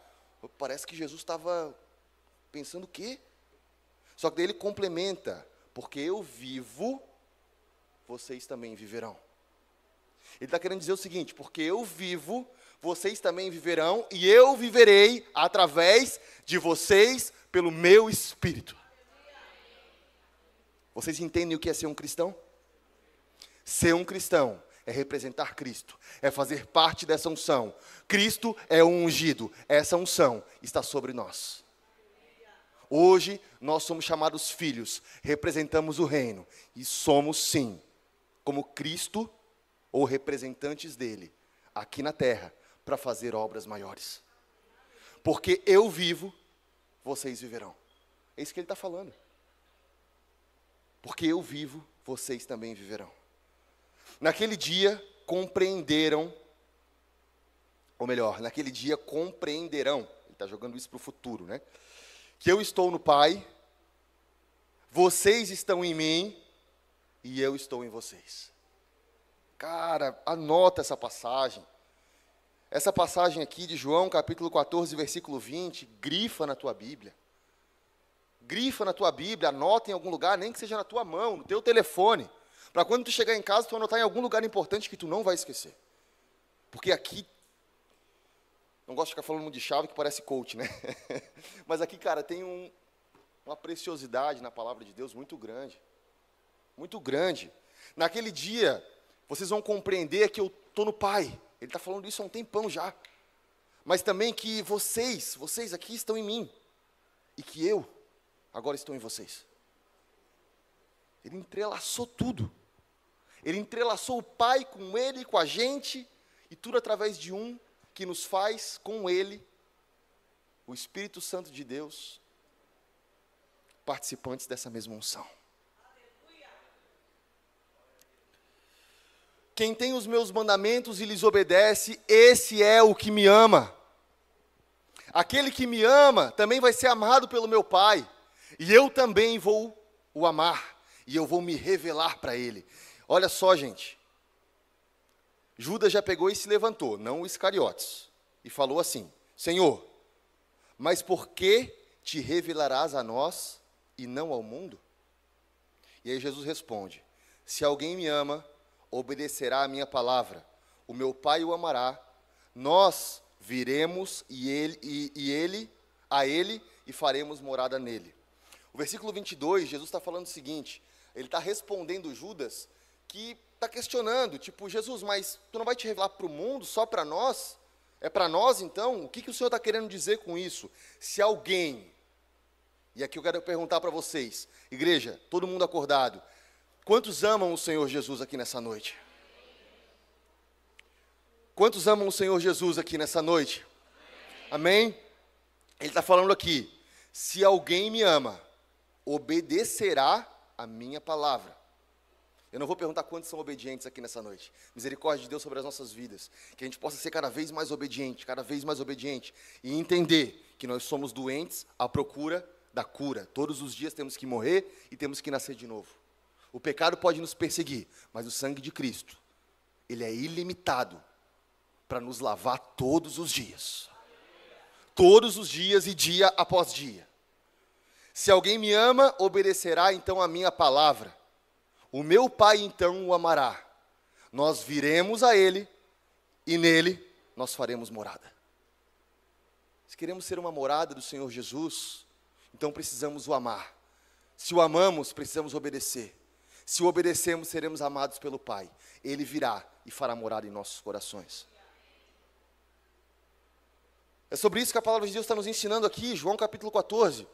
Speaker 1: Parece que Jesus estava pensando o quê? Só que daí ele complementa: porque eu vivo, vocês também viverão. Ele está querendo dizer o seguinte: porque eu vivo, vocês também viverão, e eu viverei através de vocês pelo meu Espírito. Vocês entendem o que é ser um cristão? Ser um cristão é representar Cristo, é fazer parte dessa unção. Cristo é o ungido, essa unção está sobre nós. Hoje nós somos chamados filhos, representamos o reino, e somos sim, como Cristo, ou representantes dele, aqui na terra, para fazer obras maiores. Porque eu vivo, vocês viverão. É isso que ele está falando. Porque eu vivo, vocês também viverão. Naquele dia, compreenderam, ou melhor, naquele dia compreenderão, ele está jogando isso para o futuro, né? Que eu estou no Pai, vocês estão em mim, e eu estou em vocês. Cara, anota essa passagem. Essa passagem aqui de João, capítulo 14, versículo 20, grifa na tua Bíblia. Grifa na tua Bíblia, anota em algum lugar, nem que seja na tua mão, no teu telefone, para quando tu chegar em casa, tu anotar em algum lugar importante que tu não vai esquecer. Porque aqui, não gosto de ficar falando muito de chave, que parece coach, né? Mas aqui, cara, tem uma preciosidade na palavra de Deus muito grande. Muito grande. Naquele dia, vocês vão compreender que eu estou no Pai. Ele está falando isso há um tempão já. Mas também que vocês aqui estão em mim. E que eu agora estou em vocês. Ele entrelaçou tudo. Ele entrelaçou o Pai com Ele, com a gente, e tudo através de um que nos faz com Ele, o Espírito Santo de Deus, participantes dessa mesma unção. Quem tem os meus mandamentos e lhes obedece, esse é o que me ama. Aquele que me ama também vai ser amado pelo meu Pai. E eu também vou o amar. E eu vou me revelar para ele. Olha só, gente. Judas já pegou e se levantou, não o Iscariotes. E falou assim: Senhor, mas por que te revelarás a nós e não ao mundo? E aí Jesus responde: se alguém me ama, obedecerá a minha palavra. O meu Pai o amará. Nós viremos a ele e faremos morada nele. O versículo 22, Jesus está falando o seguinte, ele está respondendo Judas, que está questionando, tipo, Jesus, mas tu não vai te revelar para o mundo, só para nós? É para nós então? O que o Senhor está querendo dizer com isso? Se alguém, e aqui eu quero perguntar para vocês, igreja, todo mundo acordado, quantos amam o Senhor Jesus aqui nessa noite? Quantos amam o Senhor Jesus aqui nessa noite? Amém? Ele está falando aqui, se alguém me ama, obedecerá a minha palavra. Eu não vou perguntar quantos são obedientes aqui nessa noite. Misericórdia de Deus sobre as nossas vidas. Que a gente possa ser cada vez mais obediente, e entender que nós somos doentes à procura da cura. Todos os dias temos que morrer e temos que nascer de novo. O pecado pode nos perseguir, mas o sangue de Cristo, ele é ilimitado para nos lavar todos os dias. Todos os dias e dia após dia. Se alguém me ama, obedecerá então a minha palavra. O meu Pai então o amará. Nós viremos a ele e nele nós faremos morada. Se queremos ser uma morada do Senhor Jesus, então precisamos o amar. Se o amamos, precisamos obedecer. Se o obedecemos, seremos amados pelo Pai. Ele virá e fará morada em nossos corações. É sobre isso que a palavra de Deus está nos ensinando aqui, João capítulo 14.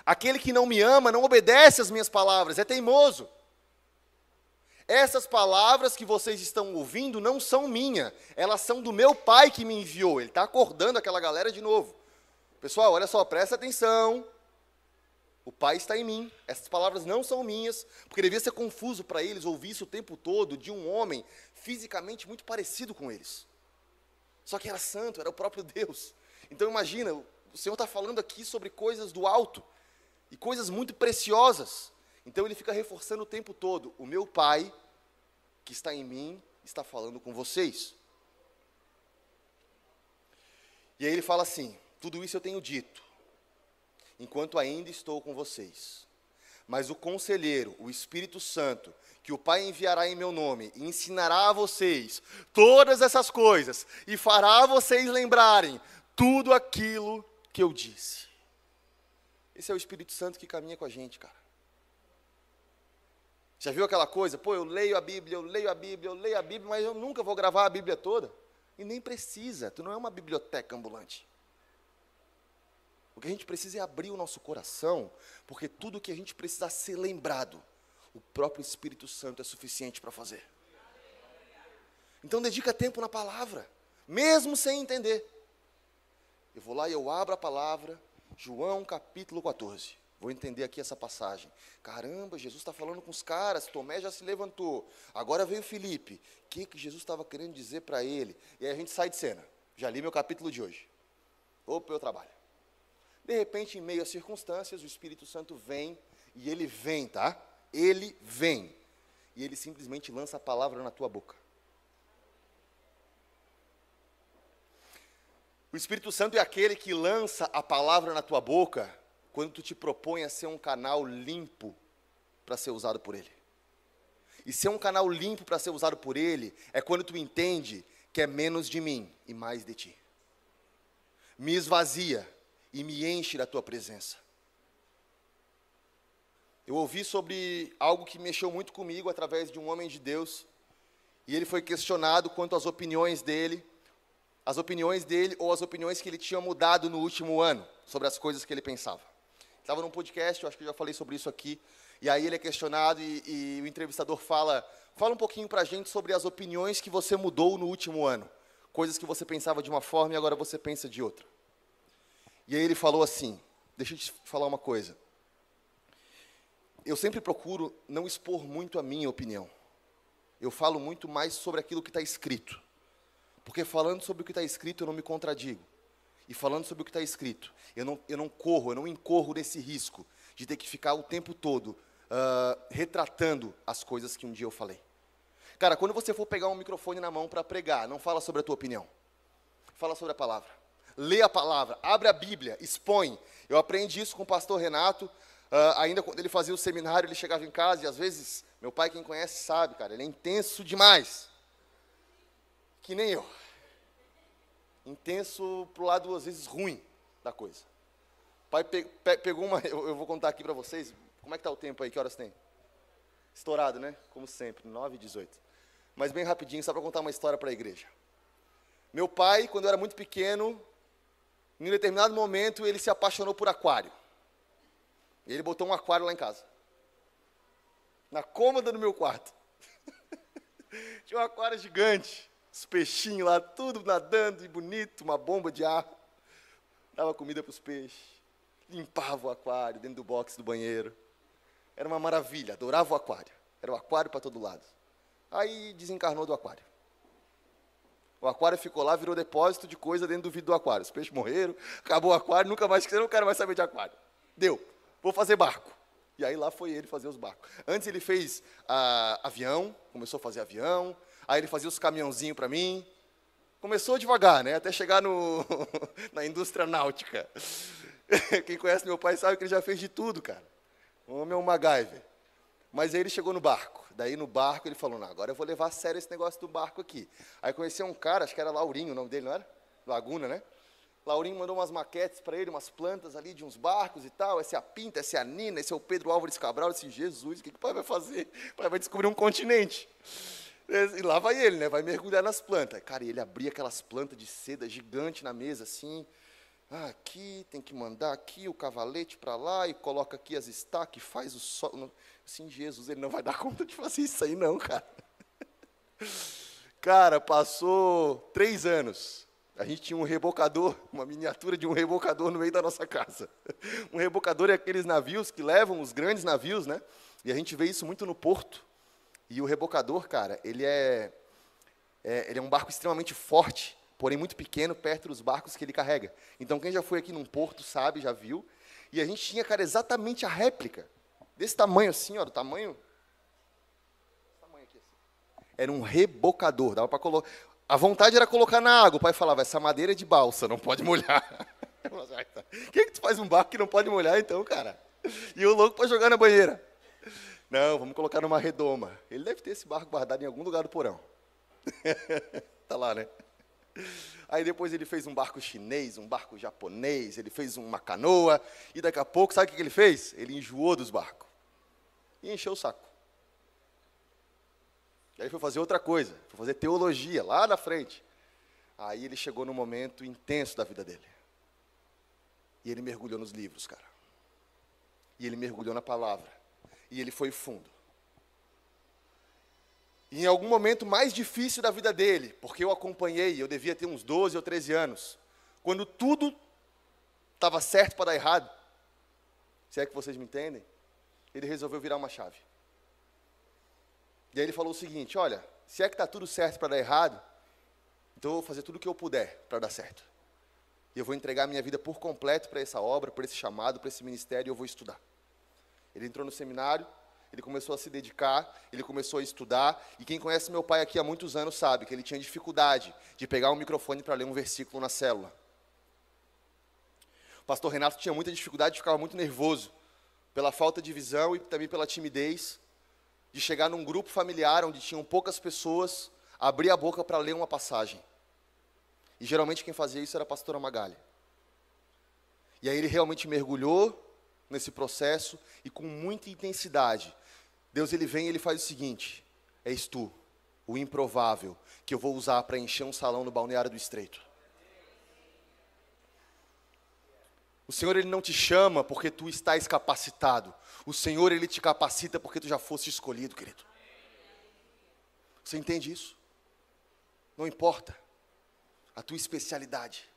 Speaker 1: Aquele que não me ama, não obedece às minhas palavras, é teimoso. Essas palavras que vocês estão ouvindo não são minhas, elas são do meu Pai que me enviou. Ele está acordando aquela galera de novo. Pessoal, olha só, presta atenção. O Pai está em mim, essas palavras não são minhas, porque devia ser confuso para eles ouvir isso o tempo todo de um homem fisicamente muito parecido com eles. Só que era santo, era o próprio Deus. Então imagina, o Senhor está falando aqui sobre coisas do alto, e coisas muito preciosas. Então ele fica reforçando o tempo todo, o meu Pai, que está em mim, está falando com vocês. E aí ele fala assim, tudo isso eu tenho dito, enquanto ainda estou com vocês. Mas o Conselheiro, o Espírito Santo, que o Pai enviará em meu nome, e ensinará a vocês todas essas coisas, e fará vocês lembrarem tudo aquilo que eu disse. Esse é o Espírito Santo que caminha com a gente, cara. Já viu aquela coisa? Pô, eu leio a Bíblia, mas eu nunca vou gravar a Bíblia toda. E nem precisa, tu não é uma biblioteca ambulante. O que a gente precisa é abrir o nosso coração, porque tudo que a gente precisa ser lembrado, o próprio Espírito Santo é suficiente para fazer. Então dedica tempo na palavra, mesmo sem entender. Eu vou lá e eu abro a palavra, João capítulo 14. Vou entender aqui essa passagem. Caramba, Jesus está falando com os caras, Tomé já se levantou. Agora veio Filipe. O que Jesus estava querendo dizer para ele? E aí a gente sai de cena. Já li meu capítulo de hoje. Vou para o meu trabalho. De repente, em meio às circunstâncias, o Espírito Santo vem, e ele vem, tá? Ele vem. E ele simplesmente lança a palavra na tua boca. O Espírito Santo é aquele que lança a palavra na tua boca quando tu te propõe a ser um canal limpo para ser usado por Ele. E ser um canal limpo para ser usado por Ele é quando tu entende que é menos de mim e mais de ti. Me esvazia e me enche da tua presença. Eu ouvi sobre algo que mexeu muito comigo através de um homem de Deus, e ele foi questionado quanto às opiniões dele ou as opiniões que ele tinha mudado no último ano, sobre as coisas que ele pensava. Estava num podcast, eu acho que eu já falei sobre isso aqui, e aí ele é questionado e o entrevistador fala um pouquinho para a gente sobre as opiniões que você mudou no último ano, coisas que você pensava de uma forma e agora você pensa de outra. E aí ele falou assim, deixa eu te falar uma coisa, eu sempre procuro não expor muito a minha opinião, eu falo muito mais sobre aquilo que está escrito. Porque falando sobre o que está escrito, eu não me contradigo. E falando sobre o que está escrito, eu não incorro nesse risco de ter que ficar o tempo todo retratando as coisas que um dia eu falei. Cara, quando você for pegar um microfone na mão para pregar, não fala sobre a tua opinião. Fala sobre a palavra. Lê a palavra, abre a Bíblia, expõe. Eu aprendi isso com o pastor Renato. Ainda quando ele fazia o seminário, ele chegava em casa e às vezes, meu pai, quem conhece, sabe, cara, ele é intenso demais. Que nem eu. Intenso pro lado, às vezes, ruim da coisa. O pai pegou uma... Eu vou contar aqui para vocês. Como é que está o tempo aí? Que horas tem? Estourado, né? Como sempre, 9h18. Mas bem rapidinho, só para contar uma história para a igreja. Meu pai, quando eu era muito pequeno, em um determinado momento, ele se apaixonou por aquário. Ele botou um aquário lá em casa. Na cômoda do meu quarto. Tinha um aquário gigante. Os peixinhos lá, tudo nadando e bonito, uma bomba de ar. Dava comida para os peixes. Limpava o aquário dentro do box do banheiro. Era uma maravilha, adorava o aquário. Era o aquário para todo lado. Aí desencarnou do aquário. O aquário ficou lá, virou depósito de coisa dentro do vidro do aquário. Os peixes morreram, acabou o aquário, nunca mais, eu não quero mais saber de aquário. Deu, vou fazer barco. E aí lá foi ele fazer os barcos. Antes ele fez avião, começou a fazer avião. Aí ele fazia os caminhãozinhos para mim. Começou devagar, né? Até chegar na indústria náutica. Quem conhece meu pai sabe que ele já fez de tudo, cara. O homem é um MacGyver. Mas aí ele chegou no barco. Daí no barco ele falou, não, agora eu vou levar a sério esse negócio do barco aqui. Aí conheceu um cara, acho que era Laurinho o nome dele, não era? Laguna, né? Laurinho mandou umas maquetes para ele, umas plantas ali de uns barcos e tal. Essa é a Pinta, essa é a Nina, esse é o Pedro Álvares Cabral. Eu disse, Jesus, o que o pai vai fazer? O pai vai descobrir um continente. E lá vai ele, né? Vai mergulhar nas plantas. Cara, e ele abria aquelas plantas de seda gigante na mesa, assim. Aqui, tem que mandar aqui o cavalete para lá, e coloca aqui as estacas, faz o sol. Assim, Jesus, ele não vai dar conta de fazer isso aí não, cara. Cara, passou 3 anos. A gente tinha um rebocador, uma miniatura de um rebocador no meio da nossa casa. Um rebocador é aqueles navios que levam os grandes navios, né? E a gente vê isso muito no porto. E o rebocador, cara, ele é um barco extremamente forte, porém muito pequeno, perto dos barcos que ele carrega. Então, quem já foi aqui num porto sabe, já viu. E a gente tinha, cara, exatamente a réplica. Desse tamanho assim, ó, do tamanho... aqui, assim. Era um rebocador, dava para colocar... A vontade era colocar na água. O pai falava, essa madeira é de balsa, não pode molhar. Por que tu faz um barco que não pode molhar, então, cara? E eu louco para jogar na banheira. Não, vamos colocar numa redoma. Ele deve ter esse barco guardado em algum lugar do porão. Tá lá, né? Aí depois ele fez um barco chinês, um barco japonês, ele fez uma canoa, e daqui a pouco, sabe o que ele fez? Ele enjoou dos barcos. E encheu o saco. Aí foi fazer outra coisa, foi fazer teologia, lá na frente. Aí ele chegou num momento intenso da vida dele. E ele mergulhou nos livros, cara. E ele mergulhou na palavra. E ele foi fundo. E em algum momento mais difícil da vida dele, porque eu acompanhei, eu devia ter uns 12 ou 13 anos, quando tudo estava certo para dar errado, se é que vocês me entendem, ele resolveu virar uma chave. E aí ele falou o seguinte: olha, se é que está tudo certo para dar errado, então eu vou fazer tudo o que eu puder para dar certo. E eu vou entregar a minha vida por completo para essa obra, para esse chamado, para esse ministério, e eu vou estudar. Ele entrou no seminário, ele começou a se dedicar, ele começou a estudar, e quem conhece meu pai aqui há muitos anos sabe que ele tinha dificuldade de pegar um microfone para ler um versículo na célula. O pastor Renato tinha muita dificuldade, ficava muito nervoso, pela falta de visão e também pela timidez, de chegar num grupo familiar onde tinham poucas pessoas, abrir a boca para ler uma passagem. E geralmente quem fazia isso era a pastora Magali. E aí ele realmente mergulhou nesse processo e com muita intensidade. Deus ele vem e ele faz o seguinte: és tu, o improvável, que eu vou usar para encher um salão no Balneário do Estreito. O Senhor ele não te chama porque tu estás capacitado. O Senhor ele te capacita porque tu já foste escolhido, querido. Você entende isso? Não importa a tua especialidade.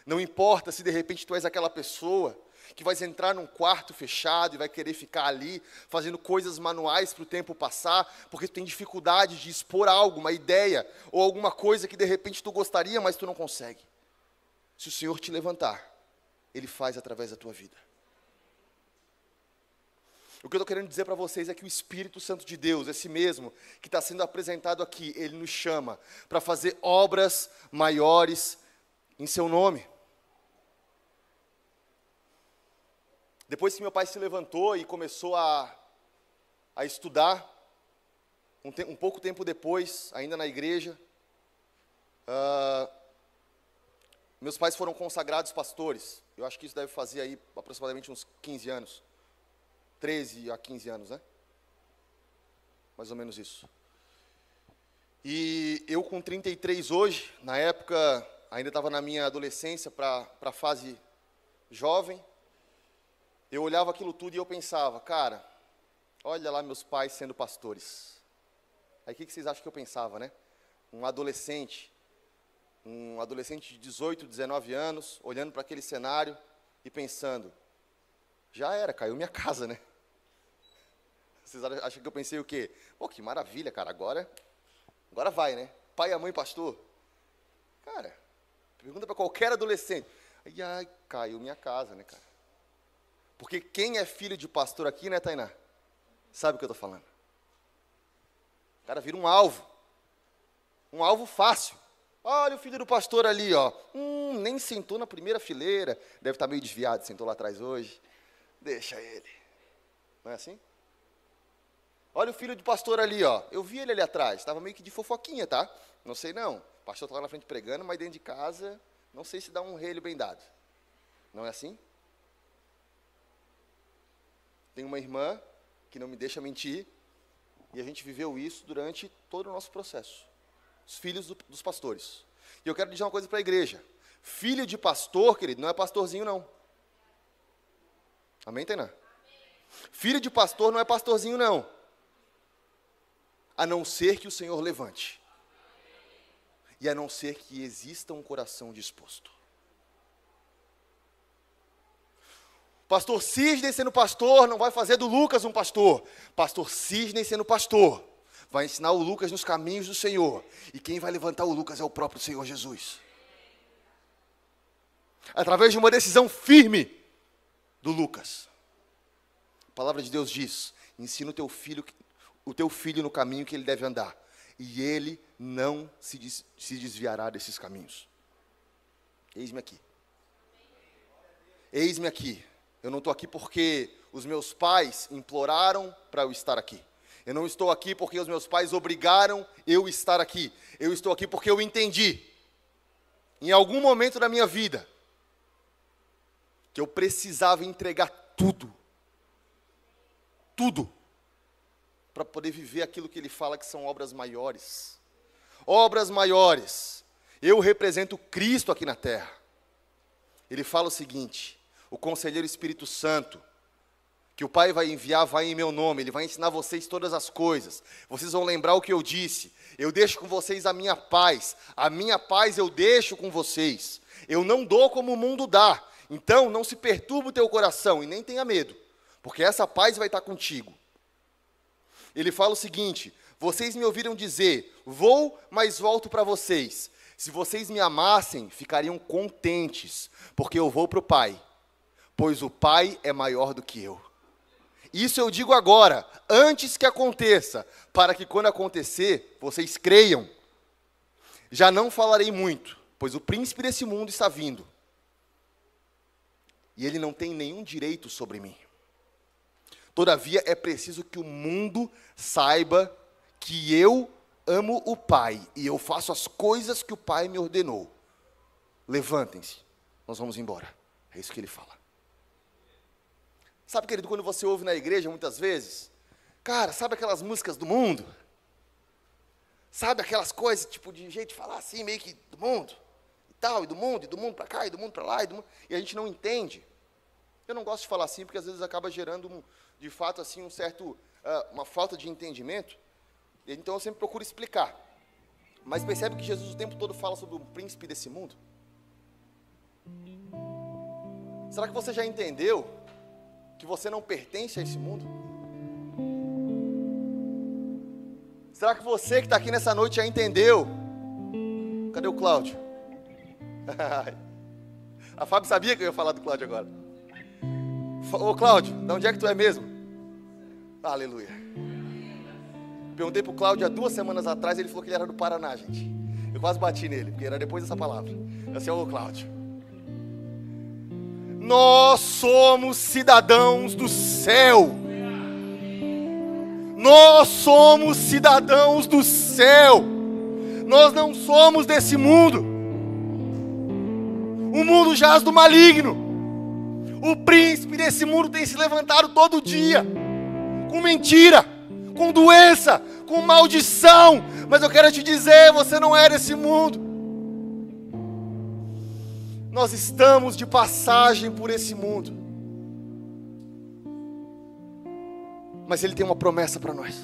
Speaker 1: Não importa se de repente tu és aquela pessoa que vai entrar num quarto fechado e vai querer ficar ali fazendo coisas manuais para o tempo passar, porque tu tem dificuldade de expor algo, uma ideia, ou alguma coisa que de repente tu gostaria, mas tu não consegue. Se o Senhor te levantar, Ele faz através da tua vida. O que eu estou querendo dizer para vocês é que o Espírito Santo de Deus, esse mesmo que está sendo apresentado aqui, Ele nos chama para fazer obras maiores em seu nome. Depois que meu pai se levantou e começou a estudar, um pouco tempo depois, ainda na igreja, meus pais foram consagrados pastores. Eu acho que isso deve fazer aí aproximadamente uns 15 anos. 13 a 15 anos, né? Mais ou menos isso. E eu com 33 hoje, na época, ainda estava na minha adolescência para a fase jovem, eu olhava aquilo tudo e eu pensava, cara, olha lá meus pais sendo pastores. Aí o que vocês acham que eu pensava, né? Um adolescente de 18, 19 anos, olhando para aquele cenário e pensando, já era, caiu minha casa, né? Vocês acham que eu pensei o quê? Pô, que maravilha, cara, agora vai, né? Pai e mãe pastor. Cara, pergunta para qualquer adolescente. Ai, caiu minha casa, né, cara? Porque quem é filho de pastor aqui, né, Tainá? Sabe o que eu estou falando. O cara vira um alvo fácil. Olha o filho do pastor ali, ó. Nem sentou na primeira fileira, deve estar meio desviado, sentou lá atrás hoje. Deixa ele. Não é assim? Olha o filho do pastor ali, ó. Eu vi ele ali atrás, estava meio que de fofoquinha, tá? Não sei não. O pastor está lá na frente pregando, mas dentro de casa, não sei se dá um relho bem dado. Não é assim? Tem uma irmã que não me deixa mentir, e a gente viveu isso durante todo o nosso processo. Os filhos dos pastores. E eu quero dizer uma coisa para a igreja. Filho de pastor, querido, não é pastorzinho, não. Amém, Tainá? Filho de pastor não é pastorzinho, não. A não ser que o Senhor levante. E a não ser que exista um coração disposto. Pastor Cisne sendo pastor não vai fazer do Lucas um pastor. Pastor Cisne sendo pastor vai ensinar o Lucas nos caminhos do Senhor. E quem vai levantar o Lucas é o próprio Senhor Jesus. Através de uma decisão firme do Lucas. A palavra de Deus diz, ensina o teu filho no caminho que ele deve andar. E ele não se desviará desses caminhos. Eis-me aqui. Eis-me aqui. Eu não estou aqui porque os meus pais imploraram para eu estar aqui. Eu não estou aqui porque os meus pais obrigaram eu estar aqui. Eu estou aqui porque eu entendi, em algum momento da minha vida, que eu precisava entregar tudo, para poder viver aquilo que ele fala que são obras maiores. Obras maiores. Eu represento Cristo aqui na terra. Ele fala o seguinte, o conselheiro Espírito Santo, que o Pai vai enviar, vai em meu nome, Ele vai ensinar vocês todas as coisas. Vocês vão lembrar o que eu disse. Eu deixo com vocês a minha paz eu deixo com vocês. Eu não dou como o mundo dá. Então não se perturbe o teu coração e nem tenha medo, porque essa paz vai estar contigo. Ele fala o seguinte: vocês me ouviram dizer, vou, mas volto para vocês. Se vocês me amassem, ficariam contentes, porque eu vou para o Pai, pois o Pai é maior do que eu. Isso eu digo agora, antes que aconteça, para que quando acontecer, vocês creiam. Já não falarei muito, pois o príncipe desse mundo está vindo, e ele não tem nenhum direito sobre mim. Todavia é preciso que o mundo saiba que eu amo o Pai, e eu faço as coisas que o Pai me ordenou. Levantem-se, nós vamos embora. É isso que ele fala. Sabe, querido, quando você ouve na igreja, muitas vezes, cara, sabe aquelas músicas do mundo? Sabe aquelas coisas, tipo, de jeito de falar assim, meio que do mundo, e tal, e do mundo para cá, e do mundo para lá, e a gente não entende. Eu não gosto de falar assim, porque às vezes acaba gerando, de fato, assim, uma falta de entendimento. Então eu sempre procuro explicar. Mas percebe que Jesus o tempo todo fala sobre o príncipe desse mundo? Será que você já entendeu que você não pertence a esse mundo? Será que você que está aqui nessa noite já entendeu? Cadê o Cláudio? A Fábio sabia que eu ia falar do Cláudio agora. Ô Cláudio, de onde é que tu é mesmo? Aleluia. Perguntei para o Cláudio há 2 semanas atrás, ele falou que ele era do Paraná, gente. Eu quase bati nele, porque era depois dessa palavra. Assim, ô Cláudio. Nós somos cidadãos do céu. Nós somos cidadãos do céu. Nós não somos desse mundo. O mundo jaz do maligno. O príncipe desse mundo tem se levantado todo dia, com mentira, com doença, com maldição. Mas eu quero te dizer, você não é desse mundo. Nós estamos de passagem por esse mundo. Mas Ele tem uma promessa para nós.